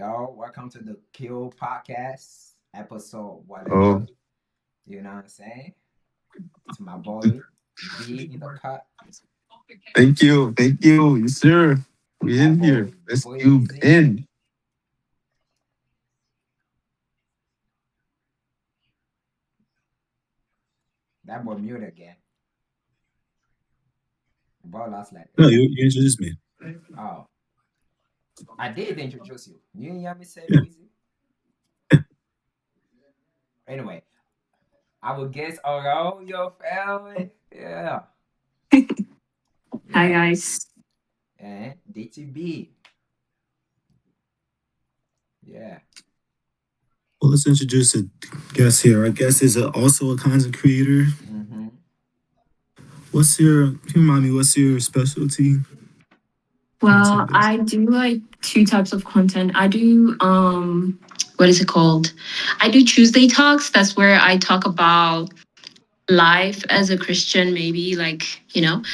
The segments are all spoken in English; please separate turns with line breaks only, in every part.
Yo, welcome to the Kill Podcast, episode
Oh,
whatever. You know what I'm saying? To my boy B in the cut.
thank you. Thank you. Yes, sir. We
That
in here.
boy
Let's cube
Boise.
in.
That boy mute again. Boy lost like
No,
that.
you introduced me.
Oh, I did introduce you. You didn't hear me say
Yeah.
Boise? Anyway, I will guess around your family. Yeah.
Hi
Yeah.
guys.
And DTB. Yeah.
Well, let's introduce a guest here. Our guest is also a content creator.
Mm-hmm.
Can you remind me, what's your specialty?
Well,
Content based.
I do like two types of content. I do what is it called? I do Tuesday talks. That's where I talk about life as a Christian, maybe like. And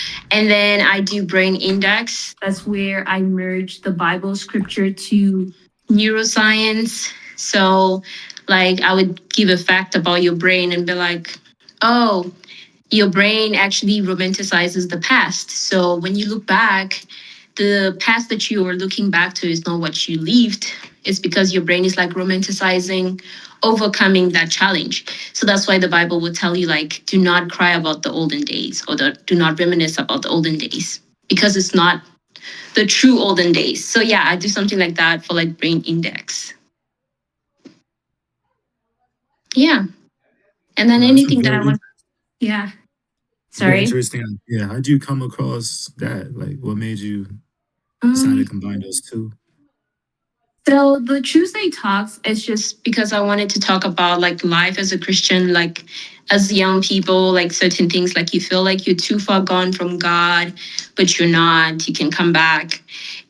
then I do brain index. That's where I merge the Bible scripture to neuroscience. So like I would give a fact about your brain and be like, oh, your brain actually romanticizes the past. So when you look back, the past that you are looking back to is not what you lived. It's because your brain is like romanticizing overcoming that challenge. So that's why the Bible would tell you like do not cry about the olden days or do not reminisce about the olden days because it's not the true olden days. So yeah, I do something like that for like brain index. Yeah. And then
That's a
anything that I want, yeah.
very
Sorry.
interesting. Yeah, how'd you come across that? Like, what made you decide to
Um,
combine those two?
So the Tuesday talks is just because I wanted to talk about like life as a Christian, like as young people, like certain things like you feel like you're too far gone from God, but you're not, you can come back.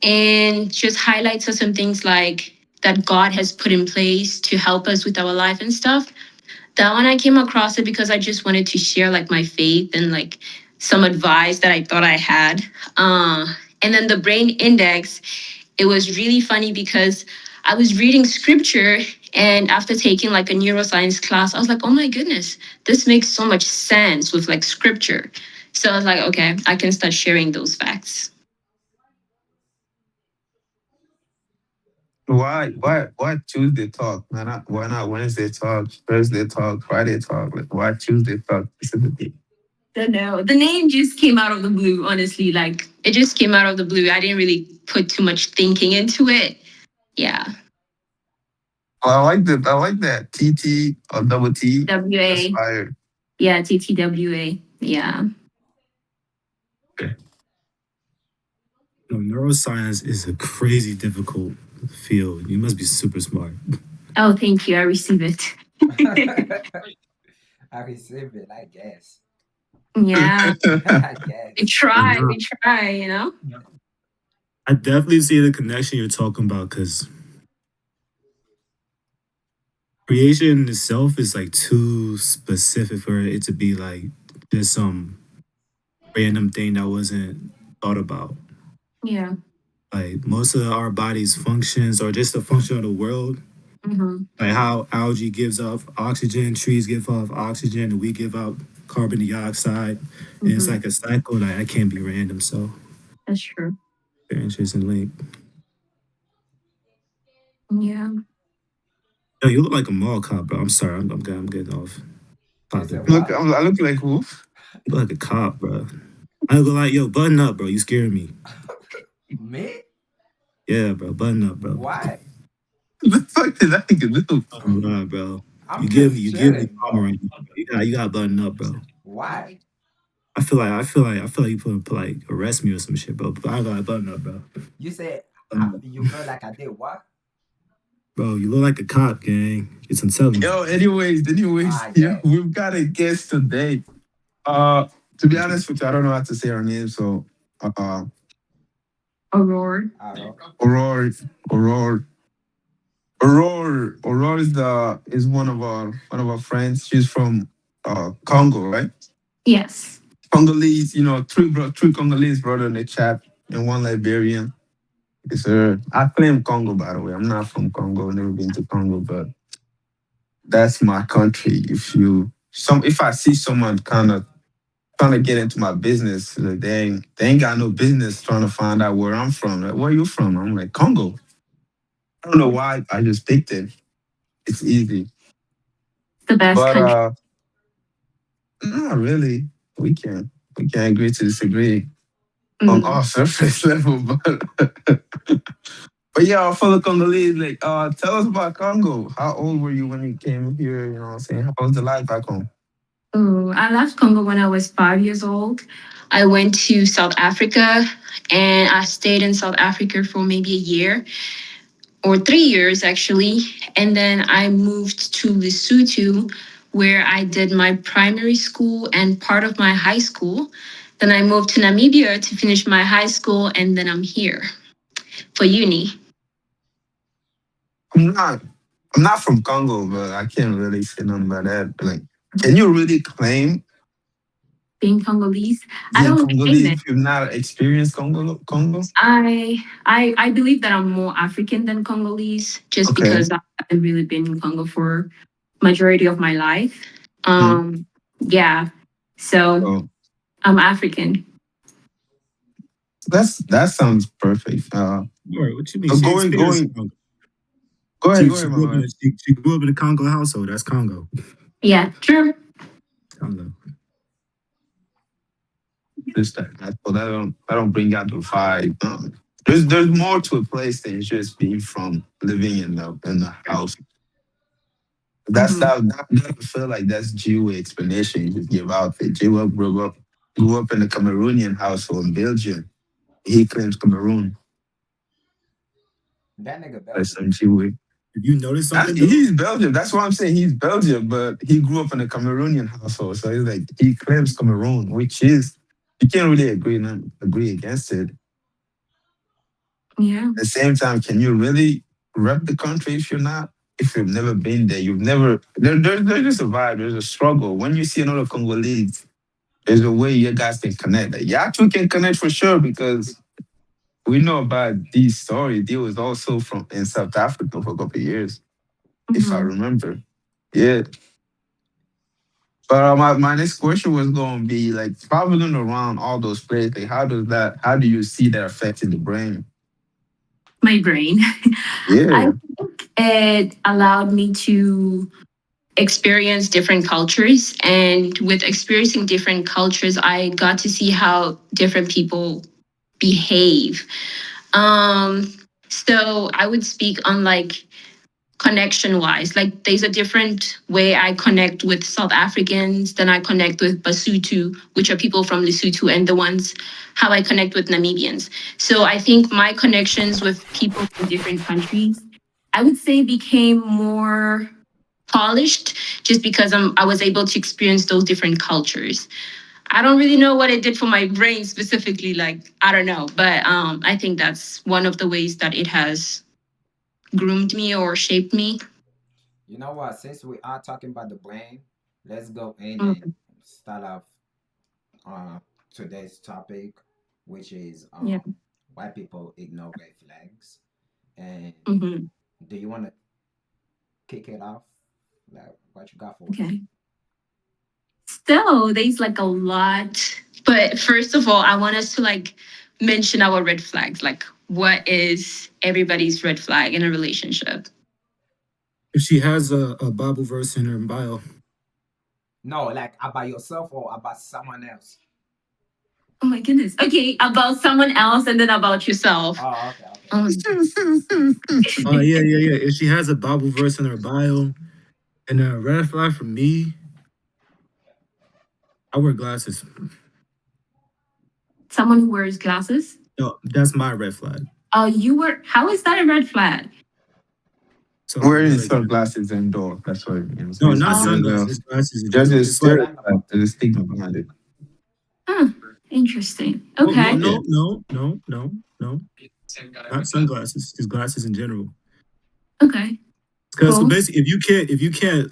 And just highlights some things like that God has put in place to help us with our life and stuff. That one I came across it because I just wanted to share like my faith and like some advice that I thought I had. Uh, and then the brain index, it was really funny because I was reading scripture and after taking like a neuroscience class, I was like, oh my goodness, this makes so much sense with like scripture. So I was like, okay, I can start sharing those facts.
Why Tuesday talk? Why not Wednesday talk, Thursday talk, Friday talk? Like, why Tuesday talk specifically?
Don't know. The name just came out of the blue, honestly. Like it just came out of the blue. I didn't really put too much thinking into it. Yeah.
Well, I like that. TT or double T. That's
WA.
fire.
Yeah, TTWA. Yeah.
Okay.
Neuroscience is a crazy difficult field. You must be super smart.
Oh, thank you. I receive it.
I receive it, I guess.
Yeah.
I
We
guess.
Like,
try, we try, you know?
I definitely see the connection you're talking about because creation itself is like too specific for it to be like just some random thing that wasn't thought about.
Yeah.
Like most of our body's functions or just the function of the world,
Mm-hmm.
like how algae gives off oxygen, trees give off oxygen, and we give out carbon dioxide. And it's
Mm-hmm.
like a cycle that can't be random. So
That's true.
very interesting link.
Yeah.
Yo, you look like a mall cop, bro. I'm sorry, I'm getting off
You
topic,
said
bro.
Look,
what?
I look like who?
You look like a cop, bro. I go like, yo, button up, bro. You scaring me.
Me?
Yeah, bro, button up, bro.
Why?
The fuck did I think of this?
Oh God, bro.
I'm
You
just
give me
chilling, bro.
Pomeranian. Bro. You got button up, bro.
Why?
I feel like you put like arrest me or some shit, bro. But I got button up, bro.
You said
Button up.
you feel like I did what?
Bro, you look like a cop, gang. It's I'm telling you.
Yo, anyways,
I
yeah,
guess.
we've got a guest today. Uh, to be honest with you, I don't know how to say her name, so
Aurore.
I don't know.
Aurore, Aurore, Aurore is one of our friends. She's from Congo, right?
Yes.
Congolese, three Congolese brother in the chat and one Liberian. Yes, sir. I claim Congo, by the way. I'm not from Congo. Never been to Congo, but that's my country. If I see someone kind of trying to get into my business, like they ain't got no business trying to find out where I'm from. Like, where you from? I'm like Congo. I don't know why. I just picked it. It's easy,
The best
but
country.
not really. We can we can agree to disagree on
Mm.
all surface level, but yeah, for the Congolese, like, tell us about Congo. How old were you when you came here? You know what I'm saying? How was the life back home?
Oh, I left Congo when I was 5 years old. I went to South Africa and I stayed in South Africa for maybe a year or 3 years actually. And then I moved to Lesotho where I did my primary school and part of my high school. Then I moved to Namibia to finish my high school and then I'm here for uni.
I'm not I'm not from Congo, but I can't really say nothing about that. Like, can you really claim
Being Congolese, I
being
don't claim
Congolese
it.
if you've not experienced Congo?
I believe that I'm more African than Congolese just
Okay.
because I've really been in Congo for majority of my life.
Mhm.
Yeah. So
So
I'm African.
that sounds perfect.
All right, what you mean?
But
She
going
experienced
going
Congo.
go
She
ahead,
grew
my
up in
man.
she grew up in a Congo household. That's Congo.
Yeah, true.
Congo.
Just that don't bring out the vibe. There's more to a place than just being from living in the house. That's
Hmm.
that I feel like that's Jew explanation you just give out there. Jew grew up in a Cameroonian household in Belgium. He claims Cameroon.
That nigga
That's
Belgian.
some Jew.
If you notice something though,
He's Belgium. That's why I'm saying he's Belgium, but he grew up in a Cameroonian household. So he's like he claims Cameroon, which is you can't really agree against it.
Yeah.
At the same time, can you really rep the country if you've never been there? You've never there's just a vibe, there's a struggle. When you see another Congolese, there's a way you guys can connect. Like, y'all two can connect for sure because we know about these stories. They was also from in South Africa for a couple of years, if I
Hmm.
remember. Yeah. But my next question was going to be like traveling around all those places. Like, how do you see that affecting the brain?
My brain. I
Yeah.
think it allowed me to experience different cultures. And with experiencing different cultures, I got to see how different people behave. Um, so I would speak on like connection wise. Like there's a different way I connect with South Africans than I connect with Basutu, which are people from Lesotho, and the ones how I connect with Namibians. So I think my connections with people from different countries, I would say became more polished just because I was able to experience those different cultures. I don't really know what it did for my brain specifically. Like, I don't know. But I think that's one of the ways that it has groomed me or shaped me.
You know what? Since we are talking about the brain, let's go in and
Mm,
start off uh, today's topic, which is
yeah.
why people ignore red flags. And
Hmm.
do you want to kick it off? Like, what you got for us?
Okay. So there's like a lot. But first of all, I want us to like mention our red flags. Like, what is everybody's red flag in a relationship?
if she has a Bible verse in her bio,
No, like about yourself or about someone else.
Oh my goodness. Okay, about someone else and then about yourself.
Oh, okay, okay.
Um,
yeah. If she has a Bible verse in her bio, and a red flag for me, I wear glasses.
someone who wears glasses.
No, that's my red flag.
You were. How is that a red flag?
So
Wearing
another example.
sunglasses indoor. That's what it means.
No,
There's
not
there's
Oh,
a
sunglasses. Glasses in
there's
general.
a
It's like
Stand
stereotype.
up.
There's a stigma behind it.
huh. Interesting.
oh no
Okay.
Yeah.
no no no no no not sunglasses. Just glasses in general.
Okay.
Because so
Cool.
basically, if you can't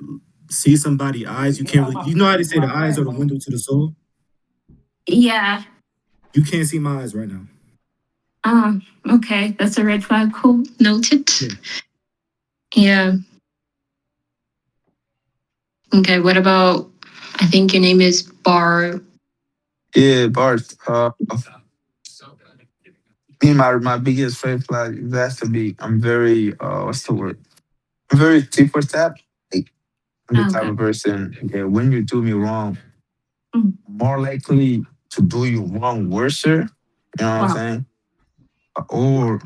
see somebody's eyes, you
Get
can't
out
really.
my
You know how they
face,
say the
my
eyes are
friend,
the
man.
window to the soul.
Yeah.
You can't see my eyes right now.
Ah, okay. That's a red flag. Cool. Noted.
Yeah.
Yeah. Okay. What about, I think your name is Bar.
Yeah, Bart. Me, my biggest red flag it has to be I'm very what's the word? I'm very tip for tap. Like I'm the
Oh,
type
okay.
of person. Okay, when you do me wrong,
Mm.
more likely to do you wrong worser. You know what I'm
Wow.
saying? Or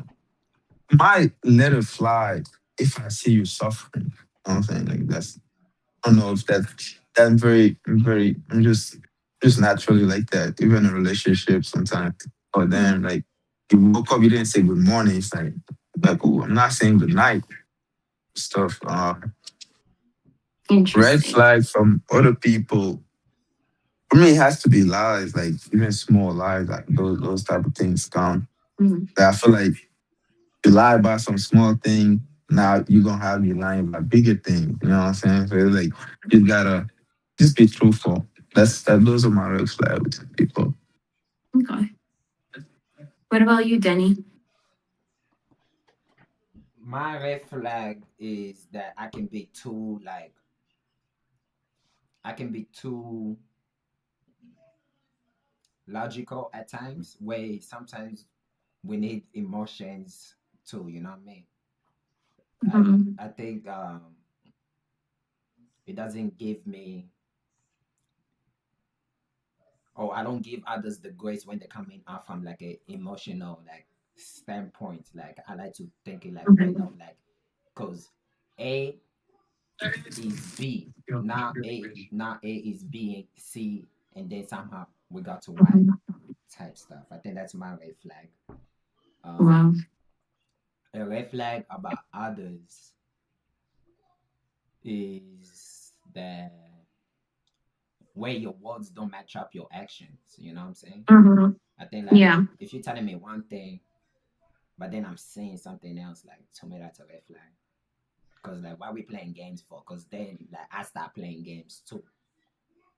might let it fly if I see you suffering. You know what I'm saying? Like that's I don't know if that I'm just naturally like that. Even in relationships sometimes. Or
Mm.
then like you woke up, you didn't say good morning. It's like oh, I'm not saying good night stuff. Red
Interesting.
flag from other people. For me, it has to be lies, like even small lies, like those type of things count.
Mm.
Like, I feel like you lie about some small thing, now you're gonna have you lying about bigger things. You know what I'm saying? So it's like you gotta just be truthful. Those are my red flags with people.
Okay. What about you, Denny?
My red flag is that I can be too logical at times. Where sometimes we need emotions too. You know what I mean? I
Mhm.
I think it doesn't give me, or I don't give others the grace when they're coming out from like a emotional like standpoint. Like I like to think it like right
Mhm.
now, like because A is B. Now A is B and C, and then somehow we got to Y
Mhm.
type stuff. I think that's my red flag. Um,
Wow.
a red flag about others is that where your words don't match up your actions. You know what I'm saying?
Mhm.
I think like
Yeah.
if you're telling me one thing, but then I'm saying something else, like to me that's a red flag. Cause like why we playing games for? Cause then like I start playing games too,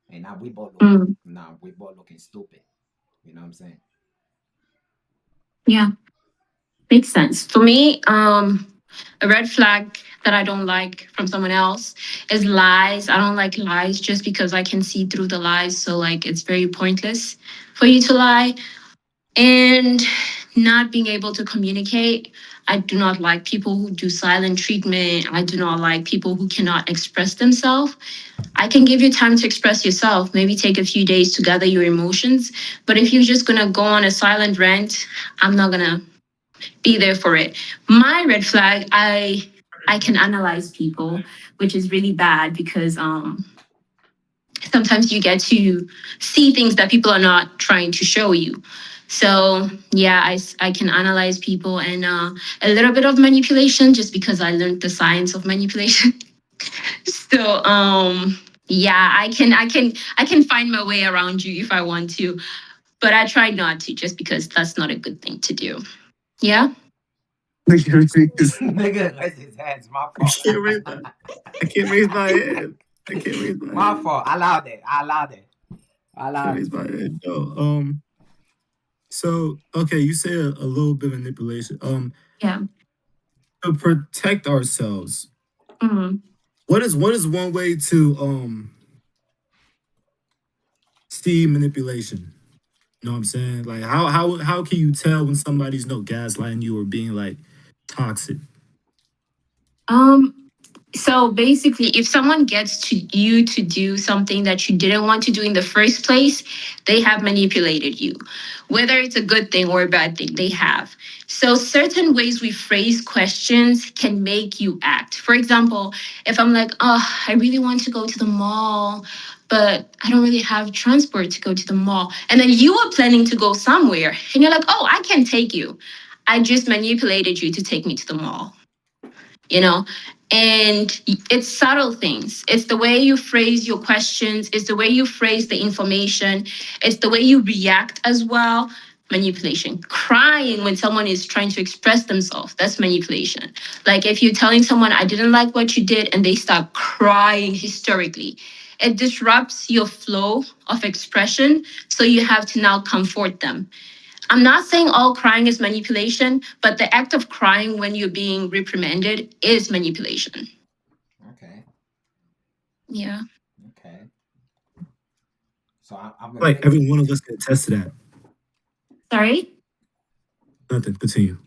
and
Mm.
now we both looking stupid. You know what I'm saying?
Yeah. Makes sense. For me, a red flag that I don't like from someone else is lies. I don't like lies just because I can see through the lies. So like it's very pointless for you to lie. And not being able to communicate. I do not like people who do silent treatment. I do not like people who cannot express themselves. I can give you time to express yourself, maybe take a few days to gather your emotions. But if you're just gonna go on a silent rant, I'm not gonna be there for it. My red flag, I can analyze people, which is really bad because sometimes you get to see things that people are not trying to show you. So yeah, I can analyze people and a little bit of manipulation just because I learned the science of manipulation. So yeah, I can find my way around you if I want to, but I try not to just because that's not a good thing to do. Yeah.
Nigga raise his hands. My
I
fault.
can't raise that. I can't raise my hand. I can't raise my
My
hand.
fault. I allowed it. I allowed it. I
I can't
allowed
raise
it.
my hand. No. So okay, you say a little bit of manipulation.
Yeah.
To protect ourselves.
Mhm.
What is one way to see manipulation? You know what I'm saying? Like how can you tell when somebody's no gaslighting you or being like toxic?
Um, So basically, if someone gets to you to do something that you didn't want to do in the first place, they have manipulated you. Whether it's a good thing or a bad thing, they have. So certain ways we phrase questions can make you act. For example, if I'm like, oh, I really want to go to the mall, but I don't really have transport to go to the mall. And then you are planning to go somewhere and you're like, oh, I can take you. I just manipulated you to take me to the mall, you know. And it's subtle things. It's the way you phrase your questions, it's the way you phrase the information, it's the way you react as well. Manipulation. Crying when someone is trying to express themselves, that's manipulation. Like if you're telling someone, I didn't like what you did, and they start crying hysterically, it disrupts your flow of expression, so you have to now comfort them. I'm not saying all crying is manipulation, but the act of crying when you're being reprimanded is manipulation.
Okay.
Yeah.
Okay. So I'm
Like
related.
every one of us can attest to that.
Sorry?
Nothing. Continue.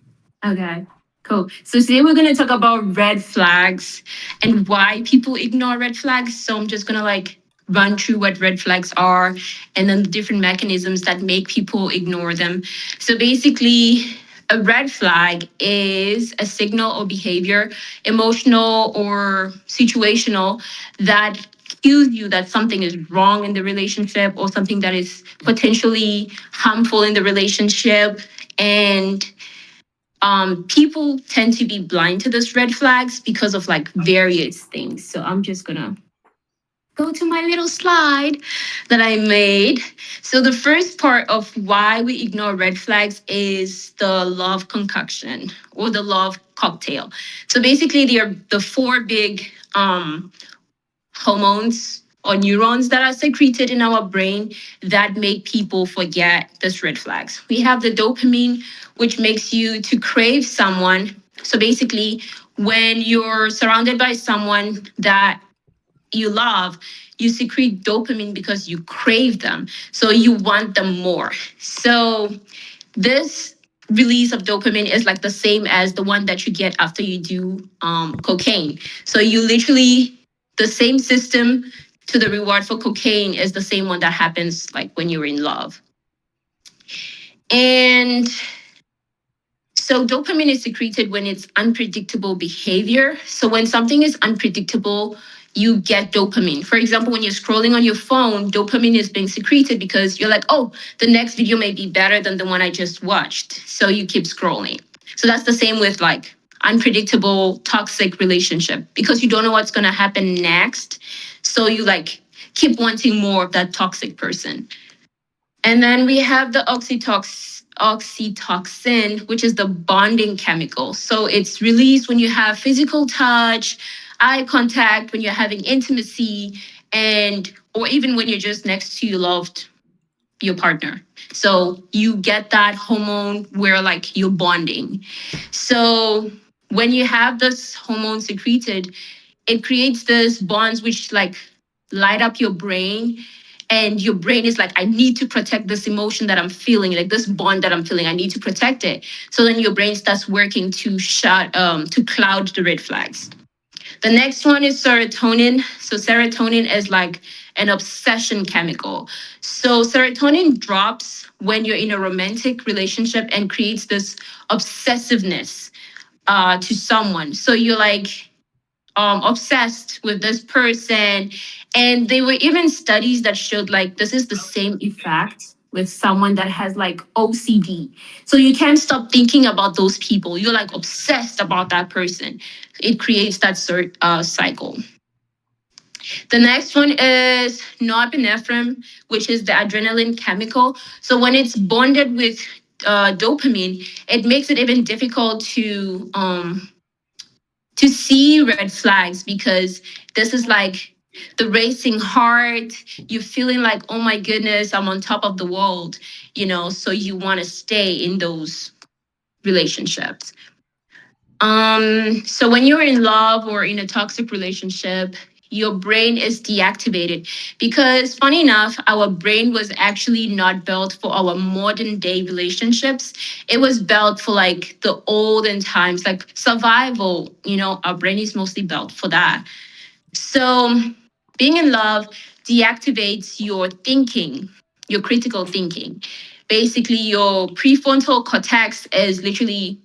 Okay, cool. So today we're gonna talk about red flags and why people ignore red flags. So I'm just gonna like run through what red flags are and then the different mechanisms that make people ignore them. So basically, a red flag is a signal or behavior, emotional or situational, that cues you that something is wrong in the relationship or something that is potentially harmful in the relationship. And people tend to be blind to those red flags because of like various things. So I'm just gonna go to my little slide that I made. So the first part of why we ignore red flags is the love concoction or the love cocktail. So basically, there are the four big hormones or neurons that are secreted in our brain that make people forget these red flags. We have the dopamine, which makes you to crave someone. So basically, when you're surrounded by someone that you love, you secrete dopamine because you crave them. So you want them more. So this release of dopamine is like the same as the one that you get after you do cocaine. So you literally, the same system to the reward for cocaine is the same one that happens like when you're in love. And so dopamine is secreted when it's unpredictable behavior. So when something is unpredictable, you get dopamine. For example, when you're scrolling on your phone, dopamine is being secreted because you're like, oh, the next video may be better than the one I just watched. So you keep scrolling. So that's the same with like unpredictable toxic relationship because you don't know what's going to happen next. So you like keep wanting more of that toxic person. And then we have the oxytocin, which is the bonding chemical. So it's released when you have physical touch, eye contact, when you're having intimacy, and or even when you're just next to your partner. So you get that hormone where like you're bonding. So when you have this hormone secreted, it creates this bonds which like light up your brain, and your brain is like, I need to protect this emotion that I'm feeling, like this bond that I'm feeling, I need to protect it. So then your brain starts working to to cloud the red flags. The next one is serotonin. So serotonin is like an obsession chemical. So serotonin drops when you're in a romantic relationship and creates this obsessiveness to someone. So you're like obsessed with this person. And there were even studies that showed like this is the same effect with someone that has like OCD. So you can't stop thinking about those people. You're like obsessed about that person. It creates that cycle. The next one is norepinephrine, which is the adrenaline chemical. So when it's bonded with dopamine, it makes it even difficult to see red flags because this is like the racing heart. You're feeling like, oh my goodness, I'm on top of the world, so you want to stay in those relationships. So when you're in love or in a toxic relationship, your brain is deactivated because funny enough, our brain was actually not built for our modern day relationships. It was built for like the olden times, like survival. Our brain is mostly built for that. So being in love deactivates your thinking, your critical thinking. Basically, your prefrontal cortex is literally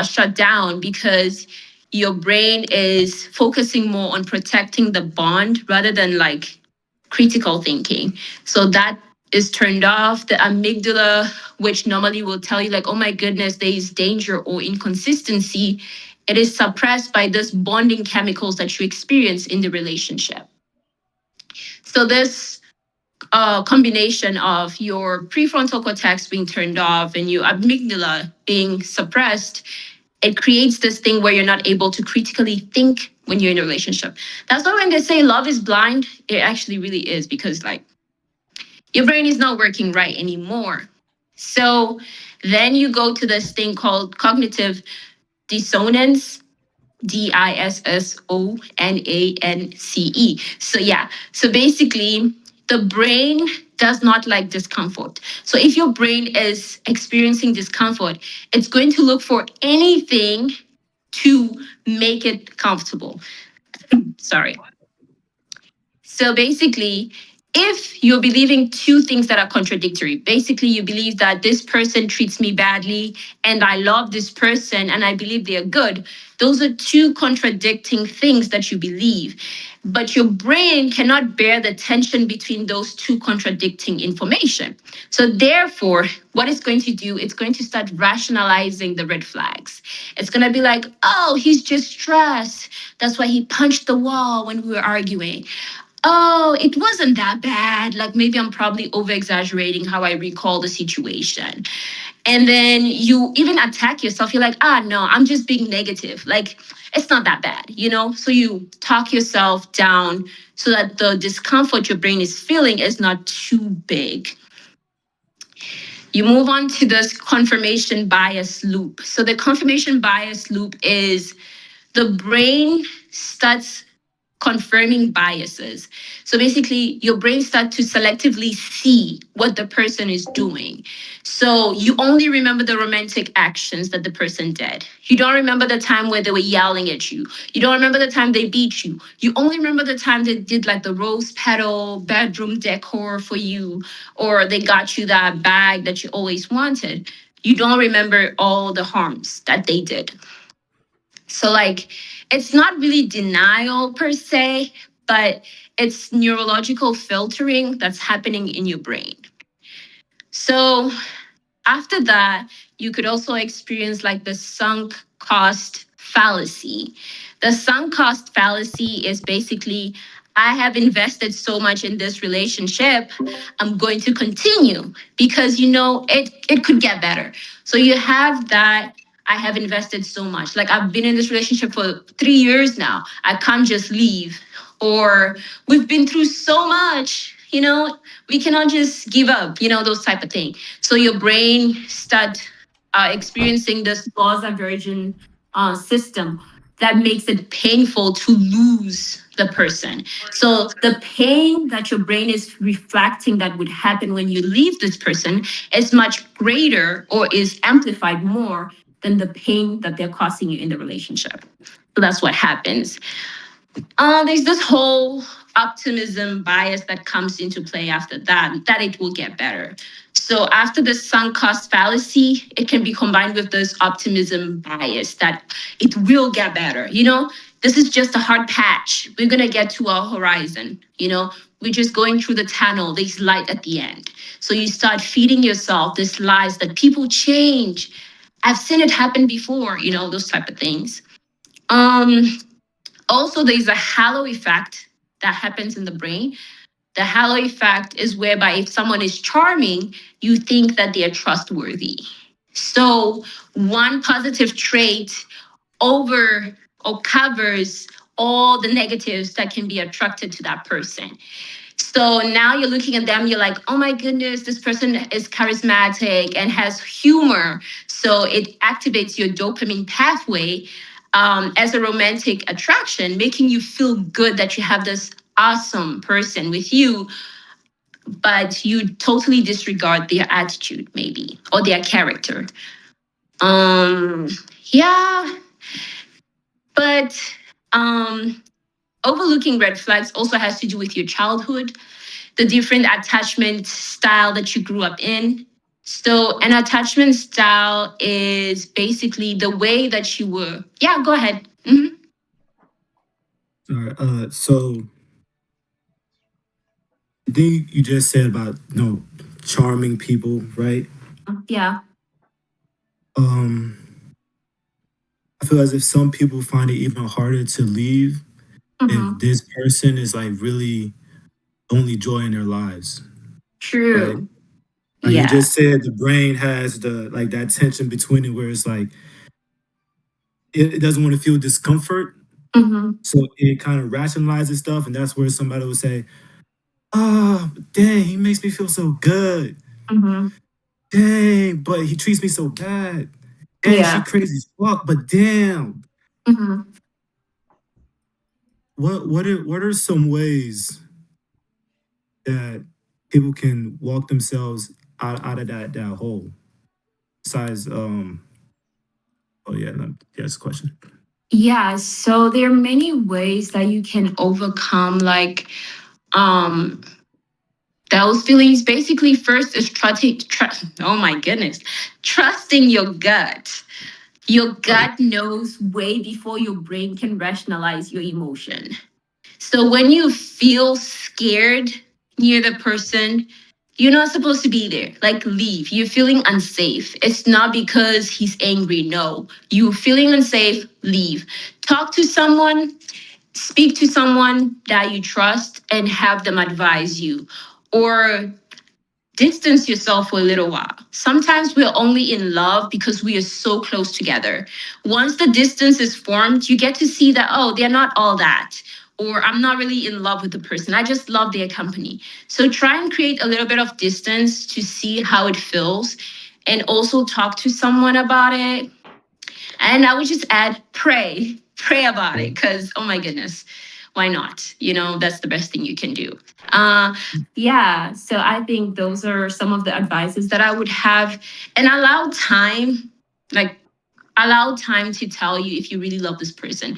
shut down because your brain is focusing more on protecting the bond rather than like critical thinking. So that is turned off. The amygdala, which normally will tell you like, oh my goodness, there is danger or inconsistency, it is suppressed by this bonding chemicals that you experience in the relationship. So this combination of your prefrontal cortex being turned off and your amygdala being suppressed, it creates this thing where you're not able to critically think when you're in a relationship. That's why when they say love is blind, it actually really is because like your brain is not working right anymore. So then you go to this thing called cognitive dissonance, Dissonance. So, yeah. So, basically, the brain does not like discomfort. So, if your brain is experiencing discomfort, it's going to look for anything to make it comfortable. Sorry. So basically, if you're believing two things that are contradictory, basically you believe that this person treats me badly and I love this person and I believe they're good. Those are two contradicting things that you believe. But your brain cannot bear the tension between those two contradicting information. So therefore, what it's going to do, it's going to start rationalizing the red flags. It's going to be like, oh, he's just stressed. That's why he punched the wall when we were arguing. Oh, it wasn't that bad. Like maybe I'm probably over exaggerating how I recall the situation. And then you even attack yourself. You're like, no, I'm just being negative. Like it's not that bad, you know? So you talk yourself down so that the discomfort your brain is feeling is not too big. You move on to this confirmation bias loop. So the confirmation bias loop is the brain starts confirming biases. So basically, your brain starts to selectively see what the person is doing. So you only remember the romantic actions that the person did. You don't remember the time where they were yelling at you. You don't remember the time they beat you. You only remember the time they did like the rose petal bedroom decor for you, or they got you that bag that you always wanted. You don't remember all the harms that they did. So, like, it's not really denial per se, but it's neurological filtering that's happening in your brain. So, after that, you could also experience like the sunk cost fallacy. The sunk cost fallacy is basically I have invested so much in this relationship, I'm going to continue because it could get better. So you have that I have invested so much. Like I've been in this relationship for 3 years now. I can't just leave. Or we've been through so much, we cannot just give up, those type of things. So your brain start experiencing this loss aversion system that makes it painful to lose the person. So the pain that your brain is reflecting that would happen when you leave this person is much greater or is amplified more than the pain that they're causing you in the relationship. So that's what happens. There's this whole optimism bias that comes into play after that it will get better. So after the sunk cost fallacy, it can be combined with this optimism bias that it will get better. This is just a hard patch. We're going to get to our horizon. We're just going through the tunnel. There's light at the end. So you start feeding yourself this lies that people change. I've seen it happen before, those type of things. Um, Also, there's a halo effect that happens in the brain. The halo effect is whereby if someone is charming, you think that they are trustworthy. So, one positive trait over or covers all the negatives that can be attracted to that person. So now you're looking at them, you're like, oh my goodness, this person is charismatic and has humor. So it activates your dopamine pathway as a romantic attraction, making you feel good that you have this awesome person with you, but you totally disregard their attitude, maybe, or their character. Um, yeah, but um, overlooking red flags also has to do with your childhood, the different attachment style that you grew up in. So an attachment style is basically the way that you were. Yeah, go ahead.
All right. So the thing you just said about charming people, right?
Yeah.
Um, I feel as if some people find it even harder to leave if
Mhm.
this person is like really only joy in their lives, right?
True.
Like you
Yeah.
just said, the brain has the like that tension between it where it's like it doesn't want to feel discomfort.
Mm-hmm.
So it kind of rationalizes stuff, and that's where somebody would say, "Oh, dang, he makes me feel so good."
Mm-hmm.
dang, but he treats me so bad. Dang, she
Yeah.
crazy as fuck, but damn.
Mm-hmm.
What are some ways that people can walk themselves out of that hole? Besides, oh yeah, that's a question.
Yeah, so there are many ways that you can overcome like um those feelings. Basically, first is oh my goodness, trusting your gut. Your
Oh,
gut knows way before your brain can rationalize your emotion. So when you feel scared near the person, you're not supposed to be there. Like, leave. You're feeling unsafe. It's not because he's angry. No, you're feeling unsafe. Leave. Talk to someone, speak to someone that you trust, and have them advise you. Or distance yourself for a little while. Sometimes we're only in love because we are so close together. Once the distance is formed, you get to see that, oh, they're not all that. Or I'm not really in love with the person. I just love their company. So try and create a little bit of distance to see how it feels and also talk to someone about it. And I would just add pray about it because, oh my goodness, why not? That's the best thing you can do. Uh, yeah, so I think those are some of the advices that I would have. And like, allow time to tell you if you really love this person.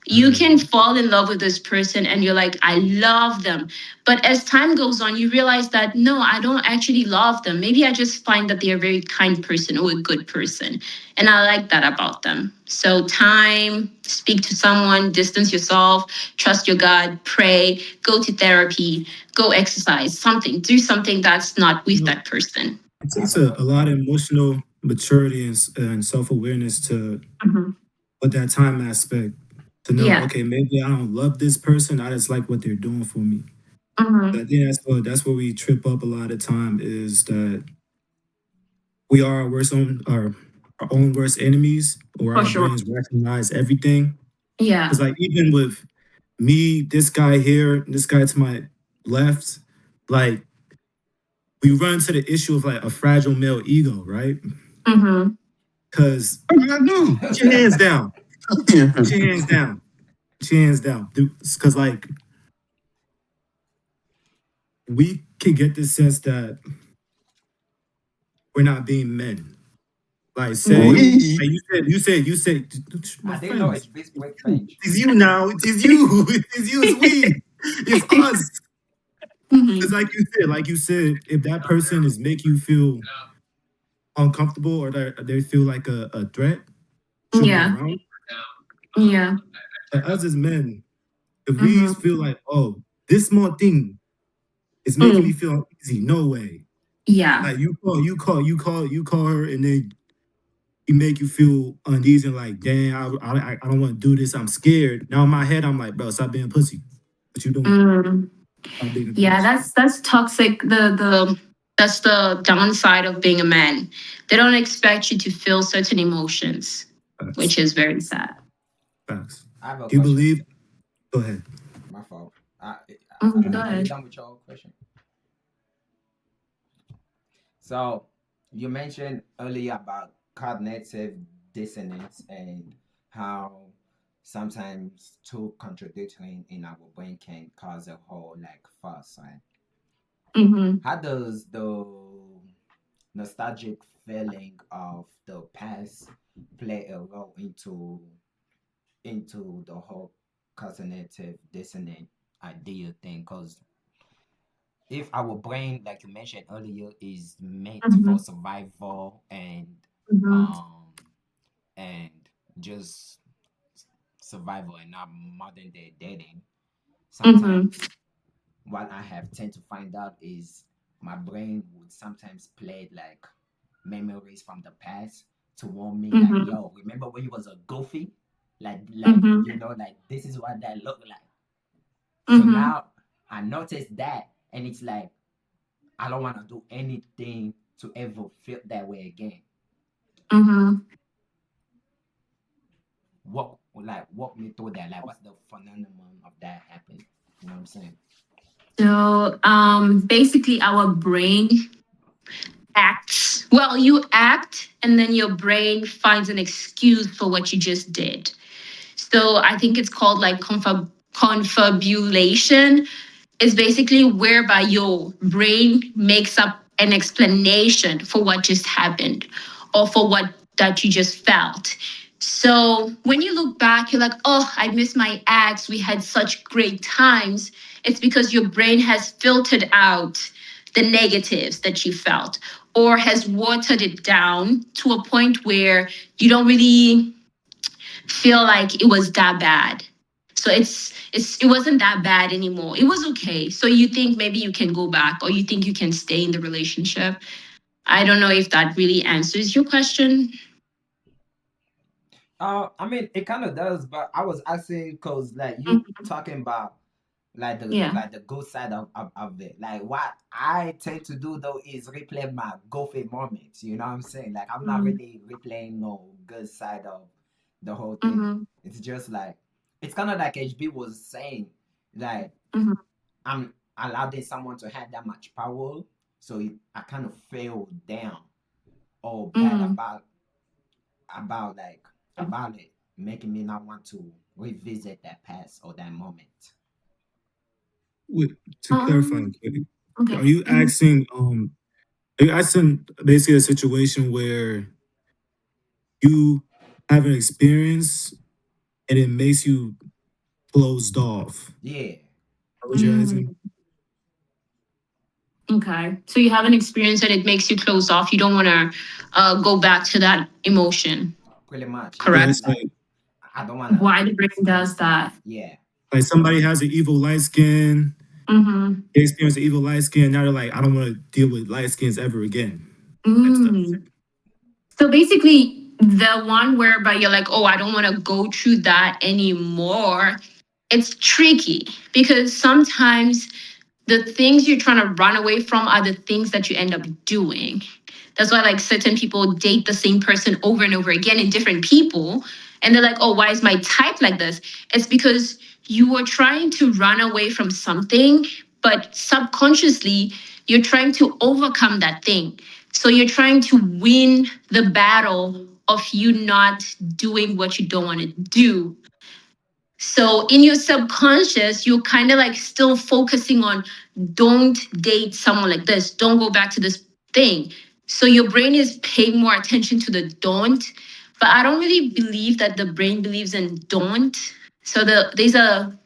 You can
mm,
fall in love with this person and you're like, I love them. But as time goes on, you realize that no, I don't actually love them. Maybe I just find that they're a very kind person or a good person. And I like that about them. So, time, speak to someone, distance yourself, trust your God, pray, go to therapy, go exercise, something, do something that's not
you
with
know,
that person.
it
I have
takes
a
a lot of emotional maturity and self awareness to
Hmm.
put that time aspect to know,
Yeah.
okay, maybe I don't love this person. I just like what they're doing for me.
Hmm.
I think that's where we trip up a lot of time is that we are our own worst enemies, or
For
our
sure.
brains recognize everything.
Yeah.
Because like even with me, this guy here, this guy to my left, like we run to the issue of like a fragile male ego, right?
Hmm.
Because
What did I do?
put your hands down,
Yeah.
put your hands down, put your hands down, because like we can get this sense that we're not being men. Like say,
Hmm.
We.
like you said, my
I didn't know
friends.
it's bespoke French.
It's you now. It is you. It is you. It's we. It's us. It's
Hmm.
like you said, if that person is making you feel uncomfortable or they feel like a threat, shouldn't be
Yeah.
around.
Yeah.
Like us as men, if we
Hmm.
feel like, oh, this small thing is making me feel uneasy, no way.
Yeah.
Like you call her, and then you make you feel uneasy, like, damn, I don't want to do this. I'm scared. Now in my head, I'm like, bro, stop being a pussy. What you doing?
Mm.
Stop being a
Yeah,
bitch.
that's toxic. That's the downside of being a man. They don't expect you to feel certain emotions,
Facts.
which is very sad.
Facts.
I have a
Do you
question.
believe? Go ahead.
My fault.
Go
Are you
ahead.
done with your question? So you mentioned earlier about cognitive dissonance and how sometimes two contradicting in our brain can cause a whole like fuss. Right?
Mm-hmm.
How does the nostalgic feeling of the past play a role into the whole cognitive dissonant idea thing? Because if our brain, like you mentioned earlier, is meant for
Mm-hmm.
survival
Mm-hmm.
um and just survival and not modern day dating,
Mm-hmm.
sometimes what I have tend to find out is my brain would sometimes play like memories from the past to warn me like,
Mm-hmm.
yo, remember when you was a goofy?
Mm-hmm.
Like this is what that looked like. So
Mm-hmm.
now I noticed that and it's like I don't want to do anything to ever feel that way again.
Mm-hmm.
Walk me through that. Like what's the phenomenon of that happening? You know what I'm saying?
So basically our brain acts. Well, you act and then your brain finds an excuse for what you just did. So I think it's called like confabulation. Is basically whereby your brain makes up an explanation for what just happened or for what that you just felt. So when you look back, you're like, oh, I miss my ex. We had such great times. It's because your brain has filtered out the negatives that you felt or has watered it down to a point where you don't really feel like it was that bad. So it wasn't that bad anymore. It was okay. So you think maybe you can go back or you think you can stay in the relationship. I don't know if that really answers your question.
I mean, it kind of does, but I was asking because like you
Mhm.
talking about
Yeah.
like the good side of it. Like what I tend to do though is replay my goofy moments. You know what I'm saying? Like I'm not
Mm-hmm.
really replaying no good side of the whole thing.
Mm-hmm.
It's just like it's kind of like HB was saying, like I'm allowing someone to have that much power, so I kind of feel down or bad
Mm-hmm.
like about it, making me not want to revisit that past or that moment.
Wait, to clarify,
Um.
okay,
Okay.
are you
Mhm.
asking are you asking basically a situation where you have an experience and it makes you closed off?
Yeah,
What you're asking?
Mm. Okay. So you have an experience and it makes you close off. You don't want to go back to that emotion,
pretty much.
Yeah,
Yeah,
correct?
it's
like I don't want to
Why the brain
experience
does
that.
that?
Yeah,
like somebody has an evil light skin,
Mm-hmm.
they experience an evil light skin, now they're like, I don't want to deal with light skins ever again. Type stuff.
Mm. So basically, the one whereby you're like, oh, I don't want to go through that anymore. It's tricky because sometimes the things you're trying to run away from are the things that you end up doing. That's why like certain people date the same person over and over again in different people. And they're like, oh, why is my type like this? It's because you were trying to run away from something, but subconsciously you're trying to overcome that thing. So you're trying to win the battle of you not doing what you don't want to do. So in your subconscious, you're kind of like still focusing on don't date someone like this, don't go back to this thing. So your brain is paying more attention to the don't, but I don't really believe that the brain believes in don't. So there's a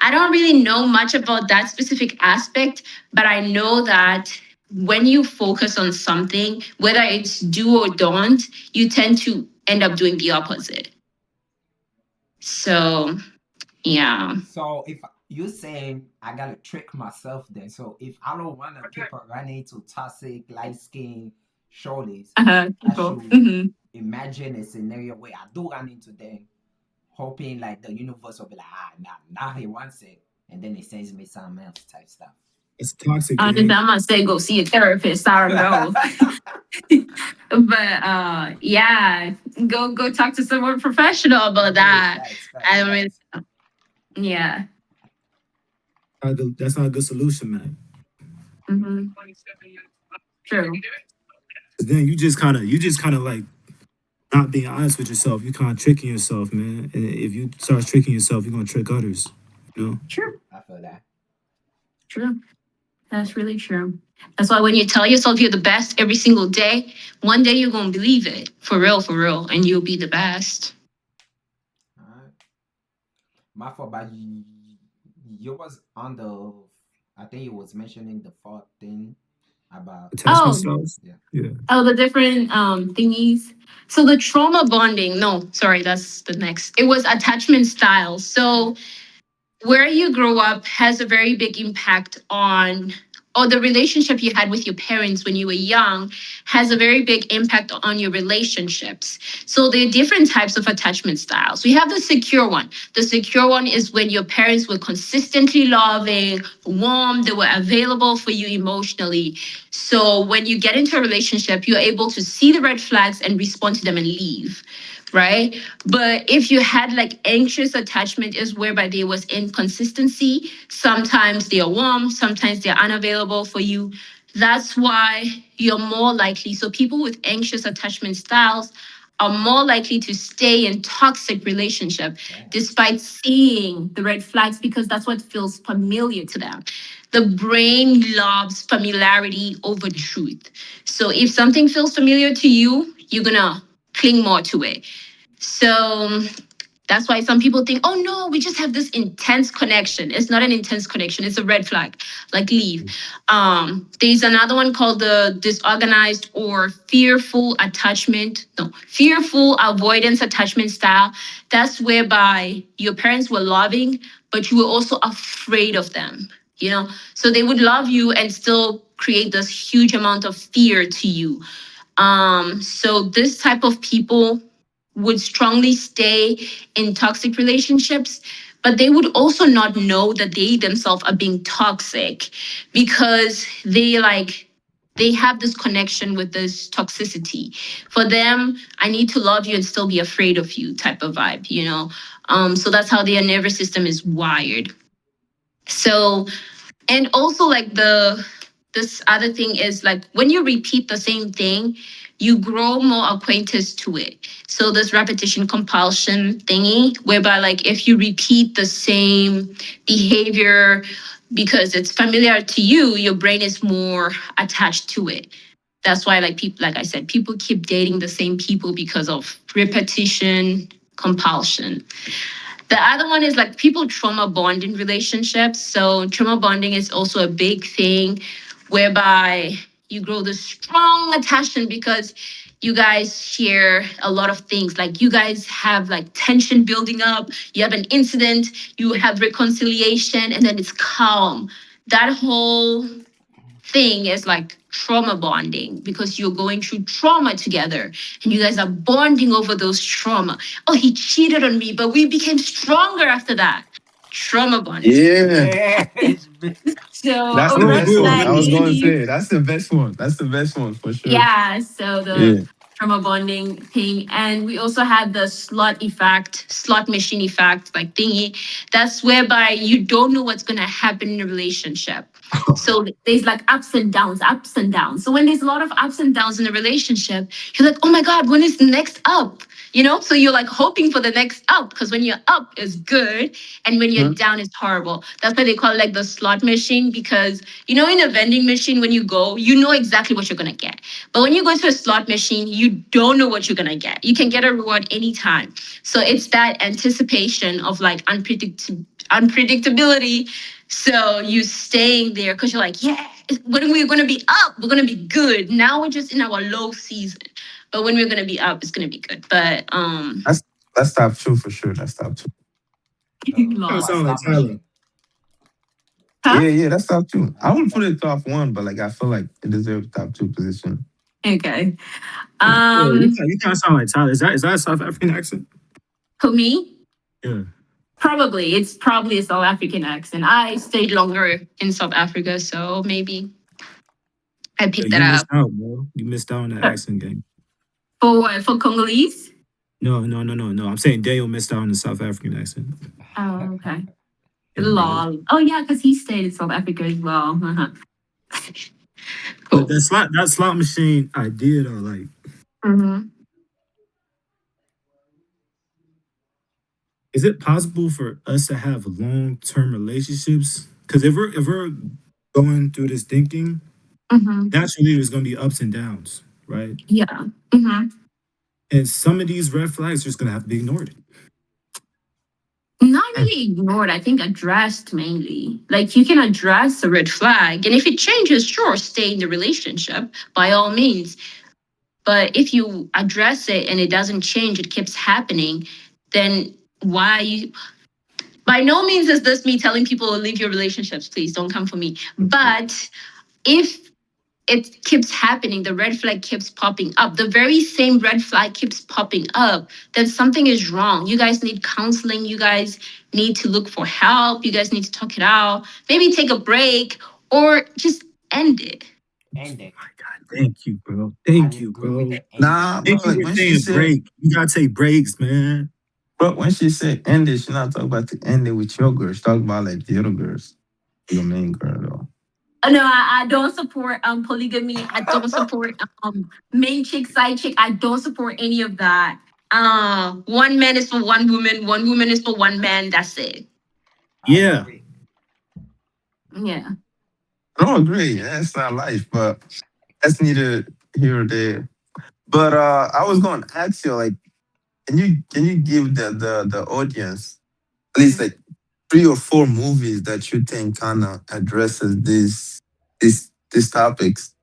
I don't really know much about that specific aspect, but I know that when you focus on something, whether it's do or don't, you tend to end up doing the opposite. So yeah.
so if you saying I gotta trick myself then, so if I don't want to keep running to toxic light skin shorties, I
People.
should
Hmm.
imagine a scenario where I do run into them, hoping like the universe will be like, ah, now he wants it, and then he sends me something else type stuff.
It's toxic,
Honestly,
eh?
I must say go see a therapist. I don't know. But yeah, go talk to someone professional
For
about
real,
that. I don't really
facts.
yeah.
That's not a good solution, man.
Hmm. True.
'Cause then you just kind of like not being honest with yourself. You kind of tricking yourself, man. And if you start tricking yourself, you're gonna trick others. You know.
True.
I feel that.
True. That's really true. That's why when you tell yourself you're the best every single day, one day you're gonna believe it. For real, and you'll be the best.
All right. My fault, but you was on the. I think you was mentioning the fourth thing about.
Attachment
Oh,
styles.
Yeah.
Yeah.
oh, the different thingies. So the trauma bonding, no, sorry, that's the next. It was attachment styles.
Yeah.
So where you grow up has a very big impact on or the relationship you had with your parents when you were young has a very big impact on your relationships. So there are different types of attachment styles. We have the secure one. The secure one is when your parents were consistently loving, warm, they were available for you emotionally. So when you get into a relationship, you're able to see the red flags and respond to them and leave, right? But if you had like anxious attachment, is whereby there was inconsistency. Sometimes they are warm, sometimes they're unavailable for you. That's why you're more likely. So people with anxious attachment styles are more likely to stay in toxic relationship
Damn.
despite seeing the red flags because that's what feels familiar to them. The brain loves familiarity over truth. So if something feels familiar to you, you're gonna cling more to it. So that's why some people think, oh no, we just have this intense connection. It's not an intense connection, it's a red flag. Like leave. There's another one called the disorganized or fearful attachment. No, fearful avoidance attachment style. That's whereby your parents were loving, but you were also afraid of them. You know, so they would love you and still create this huge amount of fear to you. So this type of people would strongly stay in toxic relationships, but they would also not know that they themselves are being toxic because they have this connection with this toxicity. For them, I need to love you and still be afraid of you type of vibe, you know. So that's how their nervous system is wired. So and also like the this other thing is like when you repeat the same thing you grow more acquainted to it, so this repetition compulsion thingy whereby like if you repeat the same behavior because it's familiar to you, your brain is more attached to it. That's why like people, like I said, people keep dating the same people because of repetition compulsion. The other one is like people trauma bond in relationships. So trauma bonding is also a big thing whereby you grow this strong attachment because you guys share a lot of things. Like you guys have like tension building up, you have an incident, you have reconciliation, and then it's calm. That whole thing is like trauma bonding because you're going through trauma together and you guys are bonding over those trauma. Oh, he cheated on me, but we became stronger after that. Trauma bonding.
Yeah,
Yeah.
So
that's
a
the
Oh,
red
best
good,
one.
flag
I was
good.
going to
leave.
say that's the best one. That's the best one for sure.
Yeah, so the
Yeah.
trauma bonding thing. And we also had the slot effect, slot machine effect, like thingy. That's whereby you don't know what's going to happen in a relationship. So there's like ups and downs, ups and downs. So when there's a lot of ups and downs in a relationship, you're like, oh my God, when is the next up? You know, so you're like hoping for the next up because when you're up is good and when you're
Mhm.
down is horrible. That's why they call it like the slot machine because you know in a vending machine when you go, you know exactly what you're gonna get. But when you go to a slot machine, you don't know what you're gonna get. You can get a reward anytime. So it's that anticipation of like unpredictability. So you staying there because you're like, yeah, when we're gonna be up, we're gonna be good. Now we're just in our low season. But when we're gonna be up, it's gonna be good. But
That's that's top two for sure. That's top two.
So
Kind of
what
lost.
sound like
slot
Tyler.
machine?
Huh?
Yeah, yeah, that's top two. I
Oh,
wouldn't
okay.
put it top one, but like I feel like it deserves top two position.
Okay.
Yeah.
Yeah,
Um
you kind of sound like Tyler. Is that a South African accent?
for me,
Yeah.
probably it's probably a South African accent. I stayed longer in South Africa, so maybe I
Yeah,
picked that
you missed
up.
out, bro. You missed out on the accent game.
For what? For Congolese?
No, no, no, no, no. I'm saying Daniel missed out on the South African accent.
Oh, okay.
Yeah, brother.
Lol. Oh yeah, because he stayed in South Africa as well.
But
Cool.
that slot machine idea though, like,
Mm-hmm.
is it possible for us to have long term relationships? Because if we're going through this thinking,
Mm-hmm.
naturally there's gonna be ups and downs, right?
Yeah. Mm-hmm.
And some of these red flags are just gonna have to be ignored.
Not really ignored. I think addressed mainly. Like you can address a red flag, and if it changes, sure, stay in the relationship by all means. But if you address it and it doesn't change, it keeps happening, then why you by no means is this me telling people leave your relationships, please don't come for me. But if it keeps happening, the red flag keeps popping up, the very same red flag keeps popping up, then something is wrong. You guys need counseling, you guys need to look for help, you guys need to talk it out, maybe take a break or just end it.
End it.
My God, thank you, bro.
I
Thank you,
agree with
bro.
the end it.
Nah, bro.
Thank you
Like
for
when she
saying
said,
break. You gotta take breaks, man.
bro, when she said end it, she not talking about to end it with your girl. She talking about like the other girls, your main girl though.
No, I don't support polygamy. I don't support main chick, side chick. I don't support any of that. One man is for one woman is for one man. That's it.
I
Yeah.
agree.
Yeah.
I don't agree. That's not life, but that's neither here or there. But I was going to ask you, like, can you give the audience at least like 3 or 4 movies that you think kind of addresses these topics?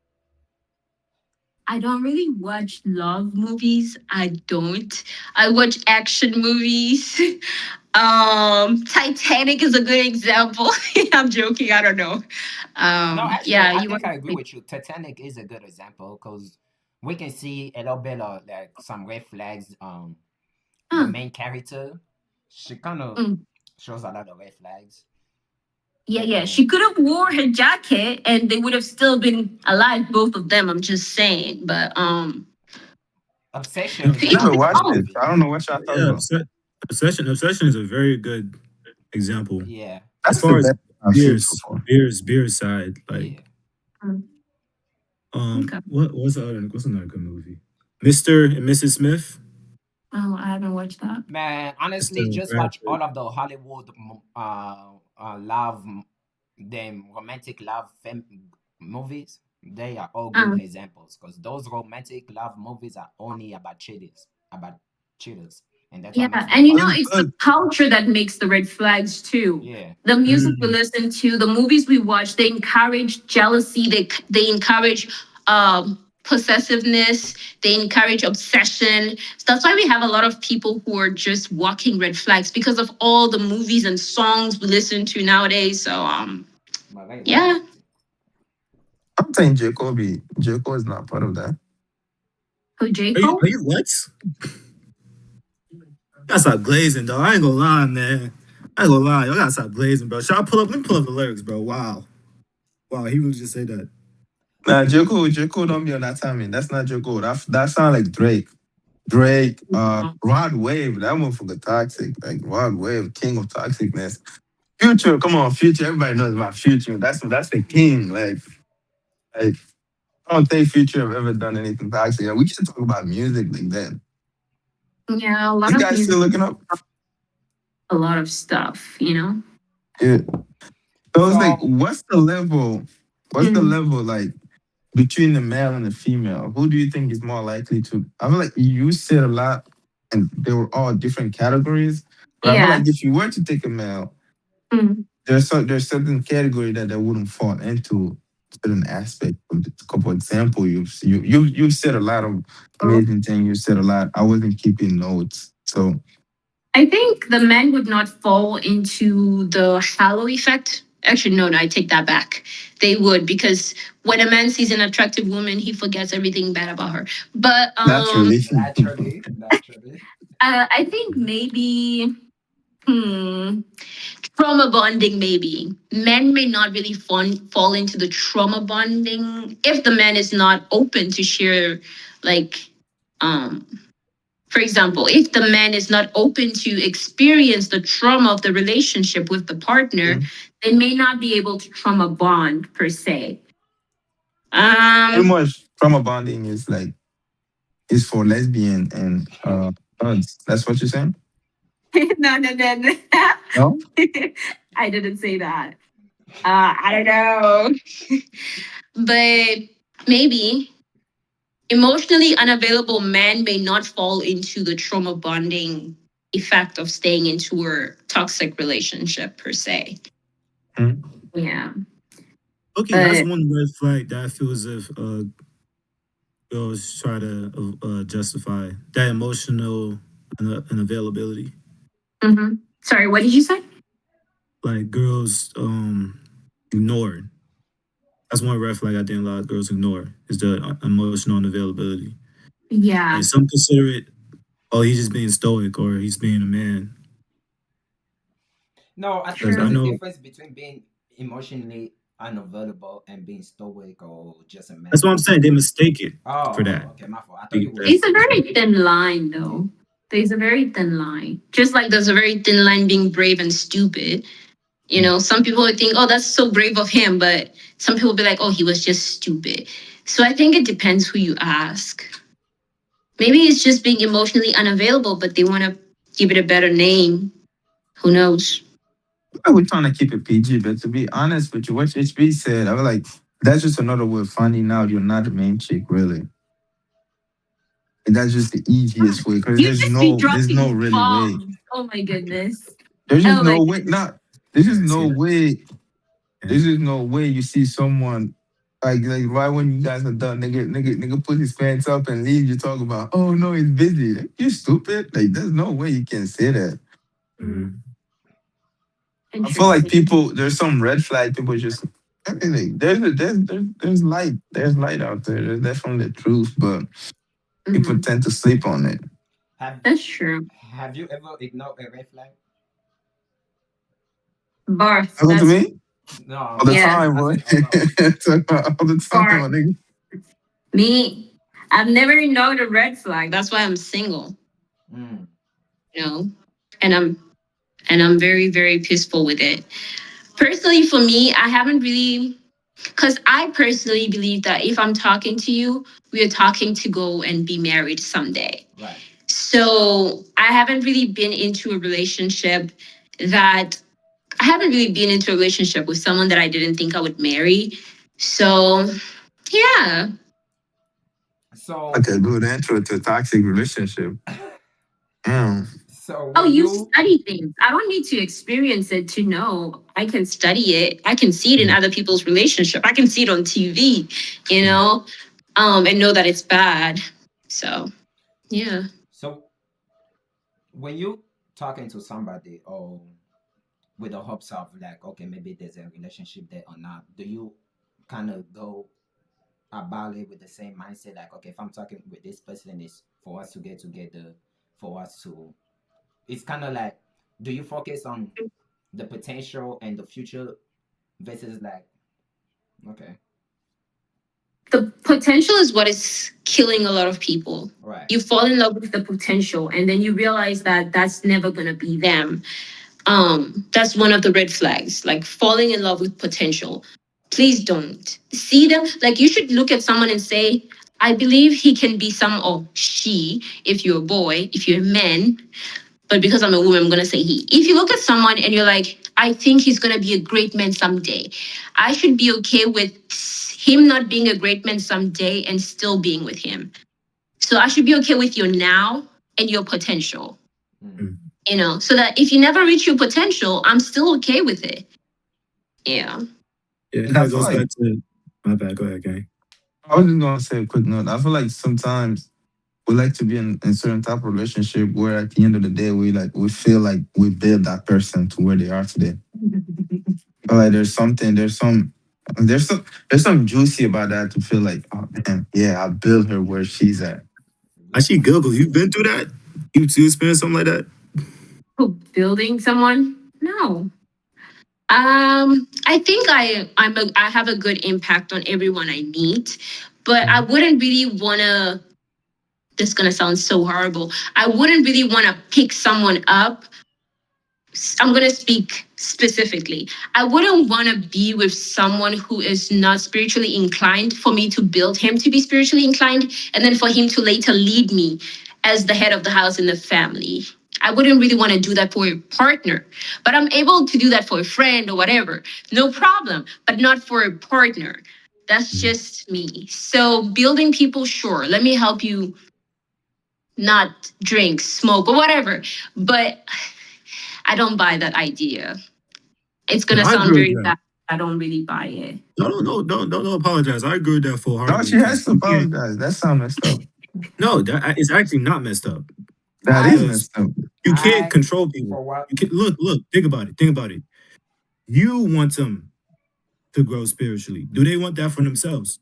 I don't really watch love movies. I don't. I watch action movies. Titanic is a good example. I'm joking. I don't know.
No, actually,
Yeah,
I
you
think
want
I agree with you. Titanic is a good example because we can see a little bit of like some red flags. The
uh,
main character, she kind of
mm,
shows a lot of red flags,
yeah, yeah.
and
She could have wore her jacket and they would have still been alive, both of them. I'm just saying. But
Obsession
Yeah,
is
I never
another
to each his
good
watched it.
own.
movie.
I don't know what y'all talking
yeah.
about.
Obsession is a very good example.
Yeah,
As
That's the
far as
best I've seen so far.
Beer's side, like
yeah.
Mm, okay.
what's another good movie? Mr. and Mrs. Smith.
Oh, I haven't watched that.
Man,
Mr.
honestly, just
Brad
watch
Pitt.
all of the Hollywood them romantic love movies. They are all good
Um,
examples because those romantic love movies are only about cheaters, and that's what
Yeah,
makes them
and you know,
It's
funny.
it's the
good.
culture that makes the red flags too.
Yeah,
The music we
Mm.
listen to, the movies we watch, they encourage jealousy. They encourage possessiveness. They encourage obsession. So that's why we have a lot of people who are just walking red flags because of all the movies and songs we listen to nowadays. So
but right, right.
yeah.
I'm saying Jacob is not part of that.
Who J
Are
Cole?
you what? Gotta stop glazing, though. I ain't gonna lie, man. I ain't gonna lie. Y'all gotta stop glazing, bro. Should I pull up? Let me pull up the lyrics, bro. Wow. Wow, he really just said that.
Nah, Jacob don't be on that timing. That's not Jacob. That sound like Drake. Drake, Rod Wave, that motherfucker toxic. Like Rod Wave, king of toxicness. Future, come on, Future. Everybody knows about Future. That's the king. Like I don't think Future have ever done anything toxic. We should talk about music like that.
Yeah, a lot
You
of
guys
music,
still looking up?
a lot of stuff. You know.
Yeah. So it's like,
So
what's the level? What's the
Mm,
level like between the male and the female? Who do you think is more likely to? I feel like you said a lot, and they were all different categories. But I feel
yeah.
like if you were to take a male,
Mm,
there's certain category that they wouldn't fall into certain aspect. Of the couple example you've said a lot of amazing things. You said a lot. I wasn't keeping notes, so
I think the men would not fall into the halo effect. Actually, no, I take that back. They would because when a man sees an attractive woman, he forgets everything bad about her. But
naturally.
naturally,
I think maybe hmm, trauma bonding. Maybe men may not really fall into the trauma bonding if the man is not open to share, like um for example, if the man is not open to experience the trauma of the relationship with the partner,
Mhm.
they may not be able to trauma bond per se.
Pretty
Um,
much trauma bonding is for lesbian and thugs. That's what you're saying?
no, no, no, no.
No?
I didn't say that. I don't know. But maybe emotionally unavailable men may not fall into the trauma bonding effect of staying into a toxic relationship per se.
Mhm.
Yeah.
Okay, that's
But
one red flag that I feel as if girls try to justify that emotional unavailability.
mhm. Sorry, what did you say?
Like girls ignore. That's one red flag I think a lot of girls ignore is the emotional unavailability. Like
Yeah.
some consider it, oh, he's just being stoic or he's being a man.
no, I think
Because I
there's
True.
a
know
difference between being emotionally unavailable and being stoic or just a
that's
man.
what I'm saying. They mistake it for that.
Okay, my fault. I thought
They,
you were
It's
that's
a
saying
very
stoic.
thin line,
Yeah.
though. There's a very thin line. Just like there's a very thin line being brave and stupid. You know, some people would think, oh, that's so brave of him, but some people would be like, oh, he was just stupid. So I think it depends who you ask. Maybe it's just being emotionally unavailable, but they want to give it a better name. Who knows?
We're trying to keep it PG, but to be honest with you, what HB said, I was like, that's just another way of finding out you're not the main chick, really. And that's just the easiest way because
You just be
there's no
dropping
really way.
bombs. Oh my goodness.
There's just
Oh my
no way.
goodness.
Not there's just
Yeah,
no
see that.
way.
Yeah.
There's just no way you see someone like right when you guys are done, nigga put his pants up and leave. You talk about, oh no, he's busy. Like, you stupid. Like there's no way you can say that.
Hmm.
Mhm.
I feel like
Interesting.
people there's some red flag people just. I mean, like, there's light. There's light out there. There's definitely truth, but people
Hmm.
tend to sleep on it.
Have
That's true.
Have you ever ignored a red flag?
Barth,
Listen to
that's,
me
No,
all the
yeah,
time,
I
boy.
said alone.
All the time,
Barth.
my nigga.
Me, I've never ignored a red flag. That's why I'm single,
Mm.
you know, and I'm very, very peaceful with it. Personally, for me, I haven't really, because I personally believe that if I'm talking to you, we are talking to go and be married someday.
Right.
So I haven't really been into a relationship that I haven't really been into a relationship with someone that I didn't think I would marry. So yeah.
Like
So,
a good intro to a toxic relationship. Damn.
so
Oh,
when
you
you
study things. I don't need to experience it to know. I can study it. I can see it in
Mhm.
other people's relationship. I can see it on TV, you
Mhm.
know, and know that it's bad. So yeah.
so when you talking to somebody or with the hopes of like, okay, maybe there's a relationship there or not, do you kind of go about it with the same mindset? Like, okay, if I'm talking with this person, it's for us to get together, for us to. It's kind of like, do you focus on the potential and the future versus like, okay,
The potential is what is killing a lot of people.
right,
You fall in love with the potential and then you realize that that's never going to be them. That's one of the red flags, like falling in love with potential. Please don't see them. Like you should look at someone and say, I believe he can be some, or she, if you're a boy, if you're a man, but because I'm a woman, I'm gonna say he. If you look at someone and you're like, I think he's gonna be a great man someday, I should be okay with him not being a great man someday and still being with him. So I should be okay with your now and your potential,
mm.
Mhm.
so that if you never reach your potential, I'm still okay with it. Yeah.
Yeah, it
And I
kind of
feel
goes
like
back to my bad. Go ahead, gang.
I was just gonna say a quick note. I feel like sometimes we like to be in certain type of relationship where at the end of the day we feel like we build that person to where they are today. But like there's some juicy about that to feel like, oh man, yeah, I built her where she's at.
I see Google. You've been through that? You experienced something like that?
Who, building someone? No. I think I have a good impact on everyone I meet, but I
Mhm.
wouldn't really wanna. This is gonna sound so horrible. I wouldn't really want to pick someone up. I'm going to speak specifically. I wouldn't want to be with someone who is not spiritually inclined for me to build him to be spiritually inclined and then for him to later lead me as the head of the house in the family. I wouldn't really want to do that for a partner, but I'm able to do that for a friend or whatever. No problem, but not for a partner. That's
Mhm.
just me. So, building people, sure, let me help you not drink, smoke, or whatever. But I don't buy that idea. It's
No,
gonna
I
sound
agree with
very
that.
bad. I don't really buy it.
No, no, no, don't apologize. I agree with that full
No,
heartedly
she
because
has to
you can't.
apologize. That sound messed up.
No, that it's actually not messed up
That is
I
because
messed up.
you can't
I
control people.
for what
You can look. Think about it. Think about it. You want them to grow spiritually. Do they want that for themselves?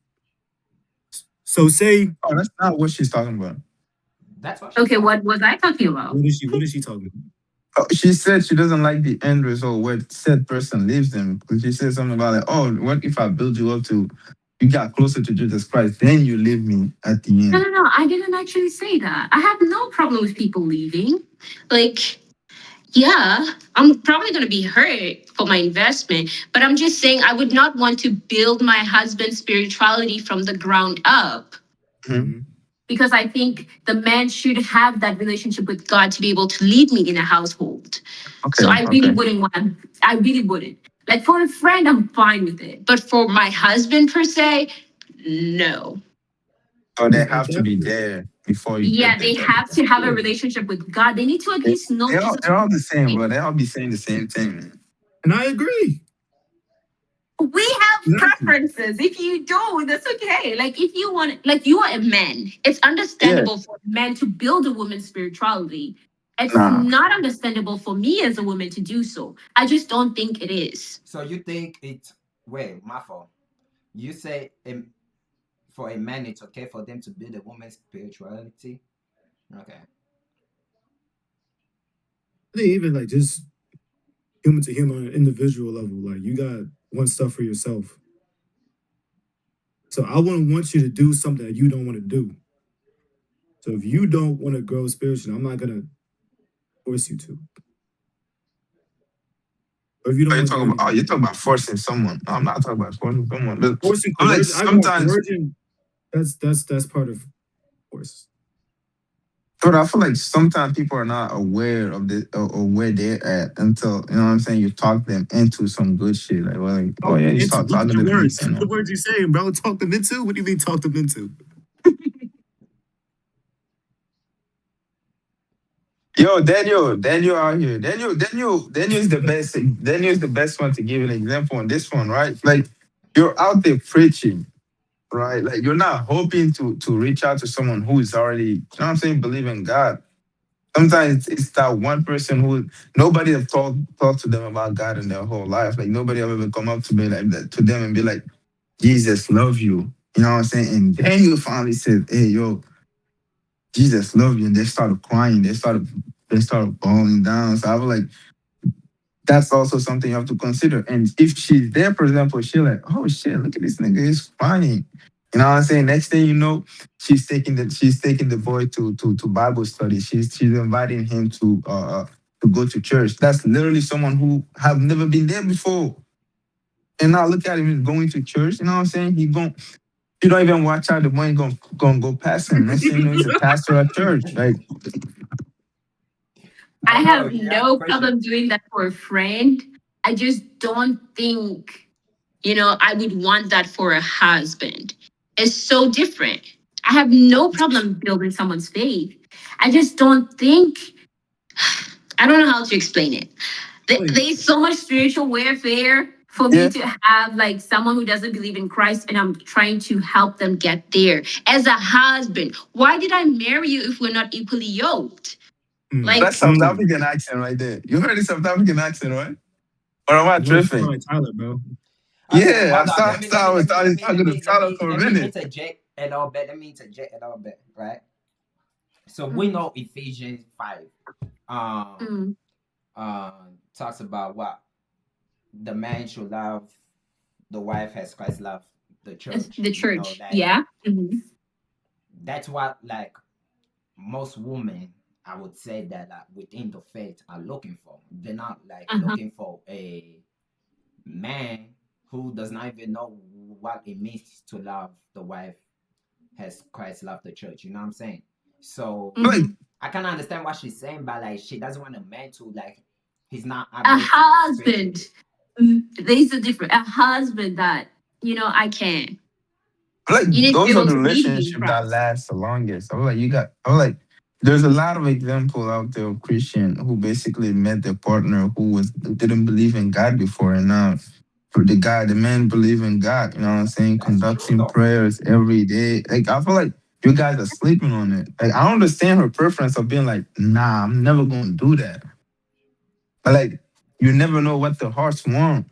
So say,
Oh, that's not what she's talking about.
that's what she
Okay,
said.
what was I talking about?
what is she talking about?
Oh, she said she doesn't like the end result where said person leaves them. Because she said something about like, oh, what if I build you up to you got closer to Jesus Christ, then you leave me at the
No,
end.
no, no. I didn't actually say that. I have no problem with people leaving. Like, Yeah, I'm probably going to be hurt for my investment, but I'm just saying I would not want to build my husband's spirituality from the ground up,
Mhm.
Hmm.
because I think the man should have that relationship with God to be able to lead me in a household. So
Okay,
I really
okay.
wouldn't want, I really wouldn't. Like for a friend, I'm fine with it. But for my husband per se, no.
So they
Yeah,
have to be there before you get
Yeah,
there
they
type of
have
thing.
to have a
yeah.
relationship with God. They need to at
They,
least know
they all
Jesus
they're all the same, bro.
Christ.
They all be saying the same thing, man.
And I agree.
We have
Exactly.
preferences. If you don't, that's okay. Like if you want, like you are a man, it's
Yeah,
understandable for a man to build a woman's spirituality. It's
nah.
not understandable for me as a woman to do so. I just don't think it is.
So you think it? Wait, my fault. You say for a man it's okay for them to build a woman's spirituality? Okay.
I think even like just human to human on an individual level, like you got one stuff for yourself. So I wouldn't want you to do something that you don't want to do. So if you don't want to grow spiritually, I'm not gonna force you to. Or if you
Oh,
don't want to do
you're
anything,
talking about forcing someone. No, I'm not talking about forcing someone. But
forcing
I'm like
coercion. I go
sometimes,
coercion. That's part of force.
but I feel like sometimes people are not aware of this or where they're at until you know what I'm saying. You talk them into some good shit. Like, well, like, oh
Talk
yeah,
them
you
into.
start
Look at
talking
the
to them.
words.
You
Look at the
know,
words you saying, bro. Talk them into. What do you mean talk them into?
yo, Daniel out here. Daniel is the best. Daniel is the best one to give an example on this one, right? Like, you're out there preaching, right? Like, you're not hoping to reach out to someone who is already, you know what I'm saying, believe in God. Sometimes it's that one person who nobody have talked to them about God in their whole life. Like nobody have ever come up to me like that to them and be like, Jesus love you. You know what I'm saying? And then you finally said, hey, yo, Jesus love you. And they started crying. They started bawling down. So I was like, that's also something you have to consider. And if she's there, for example, she's like, oh shit, look at this nigga, he's crying. You know what I'm saying? Next thing you know, she's taking the boy to Bible study. She's inviting him to go to church. That's literally someone who have never been there before. And now look at him, he's going to church. You know what I'm saying? He going you don't even watch out, the boy gonna go past him. Next thing you know, he's a pastor at church. Like,
I
Aurora,
have
you have a
no
question?
problem doing that for a friend. I just don't think, I would want that for a husband. It's so different. I have no problem building someone's faith. I just don't think, I don't know how to explain it.
Like,
There's so much spiritual warfare for me
yeah,
to have like someone who doesn't believe in Christ and I'm trying to help them get there. As a husband, why did I marry you if we're not equally yoked?
mm,
that's
Like,
South
mm.
African accent right there. You heard the South African accent, right? Or am I
No, you
tripping?
sound like Tyler, bro.
Okay,
Yeah, I
hold on.
saw, I saw I was talking, talking to Tyler for a
Let me
minute.
interject a little bit. Let me interject a little bit, right? So we
mm,
know Ephesians 5 um
mm,
talks about what the man should love the wife as Christ loved the
it's
church.
the
We know
church,
that.
yeah. Mhm.
That's what like most women, I would say that within the faith are looking for. They're not like
Uh-huh.
looking for a man who does not even know what it means to love the wife as Christ loved the church. You know what I'm saying? So
Like,
Mhm.
I can understand what she's saying, but like she doesn't want a man to like he's not
A
above
husband.
spiritually.
There's a different, a husband that, I can. You need to be
those are
able
the
to lead me in
relationships that
Christ.
last the longest. I was like, there's a lot of example out there of Christian who basically met their partner who didn't believe in God before, and now for the man believe in God. You know what I'm saying?
That's true
Conducting
though.
prayers every day. Like, I feel like you guys are sleeping on it. Like, I understand her preference of being like, nah, I'm never gonna do that. But like, you never know what the hearts want.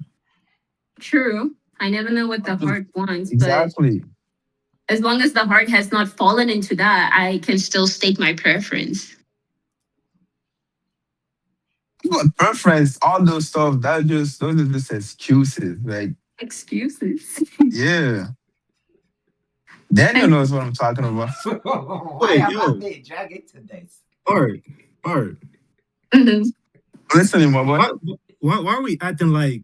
True. I never know what the heart wants, but
Exactly.
as long as the heart has not fallen into that, I can still state my preference.
But preference, all those stuff, those are just excuses. Like,
Excuses.
yeah. Daniel
I,
knows what I'm talking about.
Why
Wait,
am I
yo,
being dragged into this?
art, art.
Mhm.
Listening, my boy.
Why are we acting like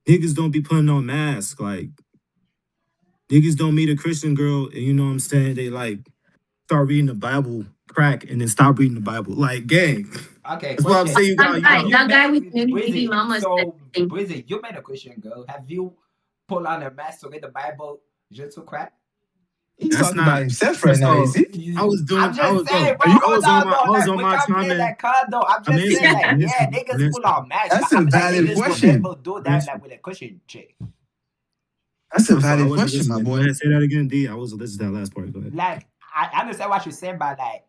niggas don't be putting on masks? Like niggas don't meet a Christian girl and you know what I'm saying? They like start reading the Bible, crack, and then stop reading the Bible. Like, gang.
Okay,
That's why I'm
question.
saying
That
Have
guy,
you
you
that guy
met
with his baby
Breezy?
mama said
So
the same.
Breezy, you met a Christian girl. Have you pulled on a mask to read the Bible just to crack?
He's
that's
talking about
not
himself right
first
now, is
off,
he?
I'm
I
just
was bro,
saying, bro.
Are you?
I
Hold
was on
on,
my
though.
I was
Like
on
we
my
can't
time
play
and
that card, though. I'm just saying, like, yeah, niggas pull out masks, but
That's a
I feel like
valid
niggas will
question.
never do that,
Miss-
like with a Christian chick.
That's a
I'm sorry, I
valid
wasn't
question, my
listening. Go
boy.
ahead, say that again, D. I wasn't listening to that last part. Go ahead.
Like I understand what you're saying, but like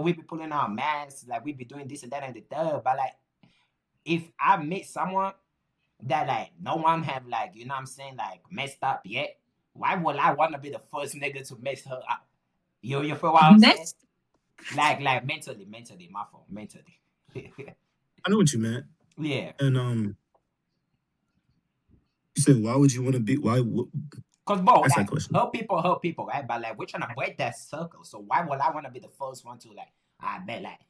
we be pulling our masks, like we be doing this and that and the third. But like if I meet someone that like no one have like what I'm saying like messed up yet, why would I want to be the first nigga to mess her up? You feel what I'm saying?
Next,
Like mentally, my fault, mentally.
I know what you meant.
Yeah,
And you said why would you want to be
cause bro,
ask that
like
question?
hurt people, right? But like we're trying to break that circle. So why would I want to be the first one to like? I bet like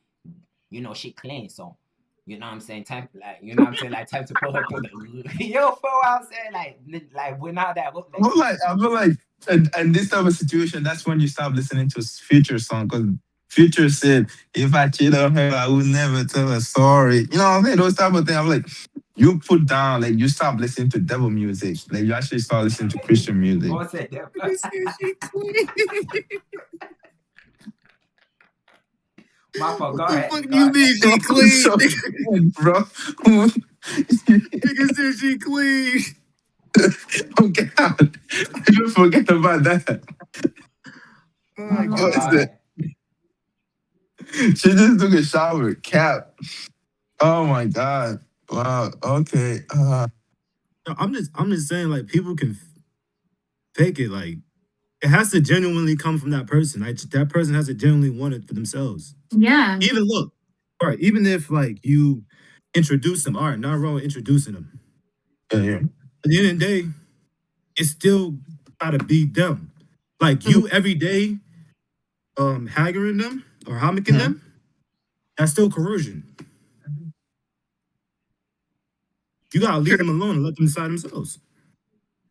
she clean, so what I'm saying? Time like what I'm saying, like time to put her through the you feel what I'm saying? Like we're not that
I feel
like
like, and this type of situation, that's when you stop listening to Future song because Future said, "If I cheat on her, I would never tell her sorry." You know what I'm saying? Those type of things. I'm like, you put down, like you stop listening to devil music, like you actually start listening to Christian music.
boy said that.
Nigga said she clean.
My fault,
What
go
the
ahead,
fuck do
go
you
ahead.
mean she clean?
So, bro,
Nigga said she clean.
okay, you forget about that.
My
My
fault,
What
go
is
God.
that?
ahead.
She just took a shower. Cap. Oh my god. Wow. Okay.
No, I'm just saying like people can fake it. Like it has to genuinely come from that person. Like that person has to genuinely want it for themselves.
yeah,
Even look, all right, even if like you introduce them, all right, not wrong with introducing them.
Yeah, yeah.
At the end of the day, it's still gotta be them. Like
Mhm.
you every day haggering them or hammocking
Mhm.
them, that's still coercion. You gotta leave
Sure.
them alone and let them decide themselves.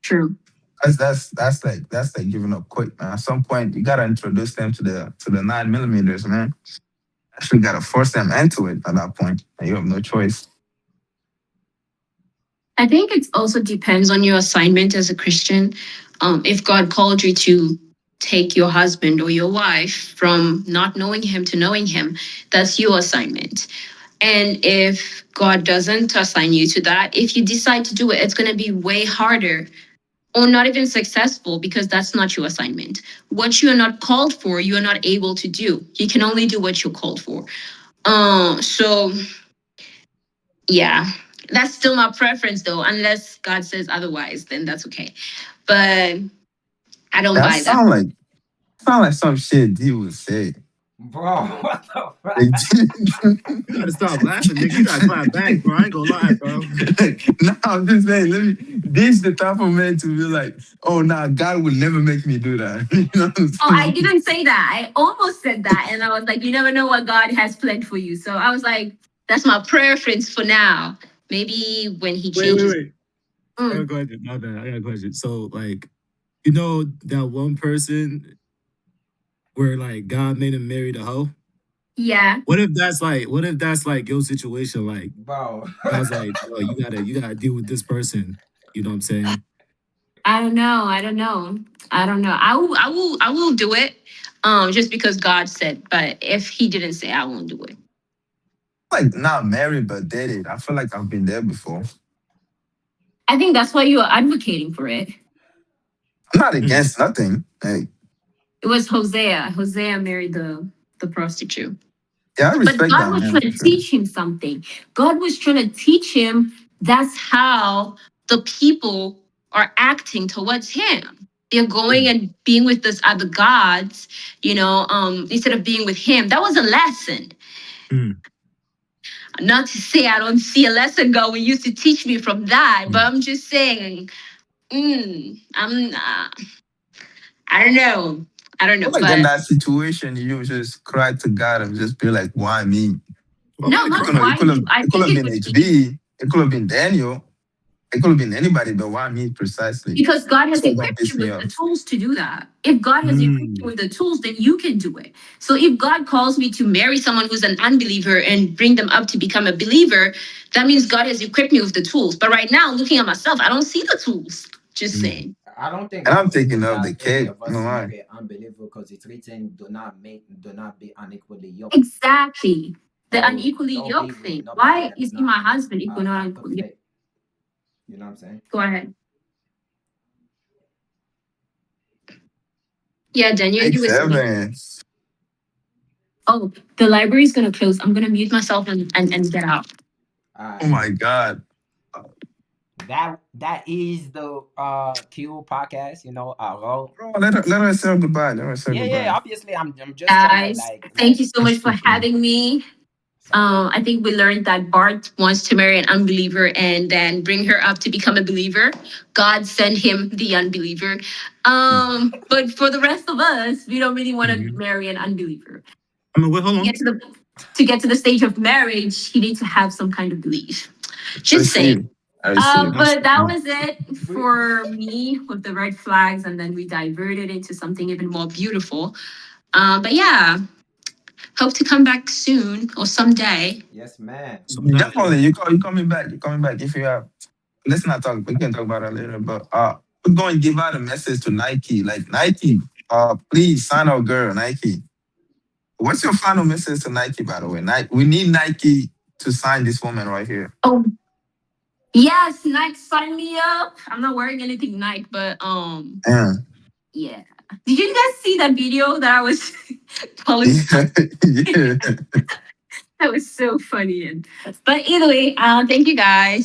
true.
That's like giving up quick, man. At some point, you gotta introduce them to the 9 millimeters, man. Actually, gotta force them into it at that point, and you have no choice.
I think it also depends on your assignment as a Christian. If God called you to take your husband or your wife from not knowing him to knowing him, that's your assignment. And if God doesn't assign you to that, if you decide to do it, it's going to be way harder or not even successful because that's not your assignment. What you are not called for, you are not able to do. You can only do what you're called for. So yeah, that's still my preference though. Unless God says otherwise, then that's okay. But I don't
That
buy that.
sound like some shit D would say.
Bro, what the
Like,
fuck?
You gotta stop laughing, nigga. You gotta clap back, bro. I ain't gonna lie, bro.
no, I'm just saying. This the type of man to be like, oh, nah, God would never make me do that. You know what I'm
Oh, I
saying?
didn't say that. I almost said that. And I was like, you never know what God has planned for you. So I was like, that's my preference for now. Maybe when he changes.
Wait. I got a
Mm,
question. My bad. I got a question. So, like, you know that one person where like God made him marry the hoe?
yeah.
What if that's like your situation? Like
Bro.
God's like, oh, you gotta deal with this person. You know what I'm saying?
I don't know. I don't know. I don't know. I will do it. Just because God said, but if he didn't say, I won't do it.
Like, not married, but dated. I feel like I've been there before.
I think that's why you are advocating for it.
I'm not
Hmm.
against nothing. Like,
It was Hosea. Hosea married the prostitute.
yeah, I
But
respect
God
that,
was
man,
trying
for
to
sure.
teach him something. God was trying to teach him that's how the people are acting towards him. They're going and being with this other gods, instead of being with him. That was a lesson.
Hmm.
Not to say I don't see a lesson God used to teach me from that, but
Hmm.
I'm just saying, I'm I don't know. I don't
I
know.
feel like in
But
that situation, you just cry to God and just be like, why me?
Why would
No,
I
not
cry?
No,
why you. I
it could
think
have
it
been
would be
HB. It could have been Daniel. It could have been anybody, but why me precisely?
because God has
So gonna
equipped
piss
you
me
with the
off.
tools to do that. If God has equipped you
Mm.
with the tools, then you can do it. So if God calls me to marry someone who's an unbeliever and bring them up to become a believer, that means God has equipped me with the tools. But right now, looking at myself, I don't see the tools. Just
Mm.
saying.
I don't think
And
God
I'm thinking
purpose
of the
that any
cake.
of
No
us to
lie.
marry an unbeliever because it's written, do not be unequally yoked.
Exactly. The
So
unequally
don't be
yoked
with
thing.
nobody
Why
that's
is he my
not
husband if we're not
perfect. You know what I'm saying?
go ahead? Yeah, Daniel, you
Thanks,
were saying.
Evan.
Oh, the library is gonna close. I'm gonna mute myself and get out.
Oh my God.
That is the Q podcast. You know, Aurore.
Bro, let her say goodbye. Let her say
Yeah.
goodbye.
Obviously, I'm just trying to
Guys, thank you so much
That's
for
okay.
having me.
sorry.
I think we learned that Bart wants to marry an unbeliever and then bring her up to become a believer. God sent him the unbeliever. But for the rest of us, we don't really want to
Mhm.
marry an unbeliever.
I mean, wait, hold
To
on.
get to the to get to the stage of marriage, you need to have some kind of belief.
I
Just saying.
receive. I receive.
But that
Absolutely.
was it
We,
for me with the red flags, and then we diverted into something even more beautiful. But yeah, hope to come back soon or someday.
yes, man.
Someday.
Definitely, you coming back. You coming back if you have. Let's not talk. We can talk about that later. But we're going to give out a message to Nike. Like Nike, please sign our girl Nike. What's your final message to Nike? By the way, Nike. We need Nike to sign this woman right here.
Oh yes, Nike, sign me up. I'm not wearing anything Nike, but
Yeah.
yeah. Did you guys see that video that I was calling?
Yeah. Yeah.
That was so funny. But either way, thank you guys.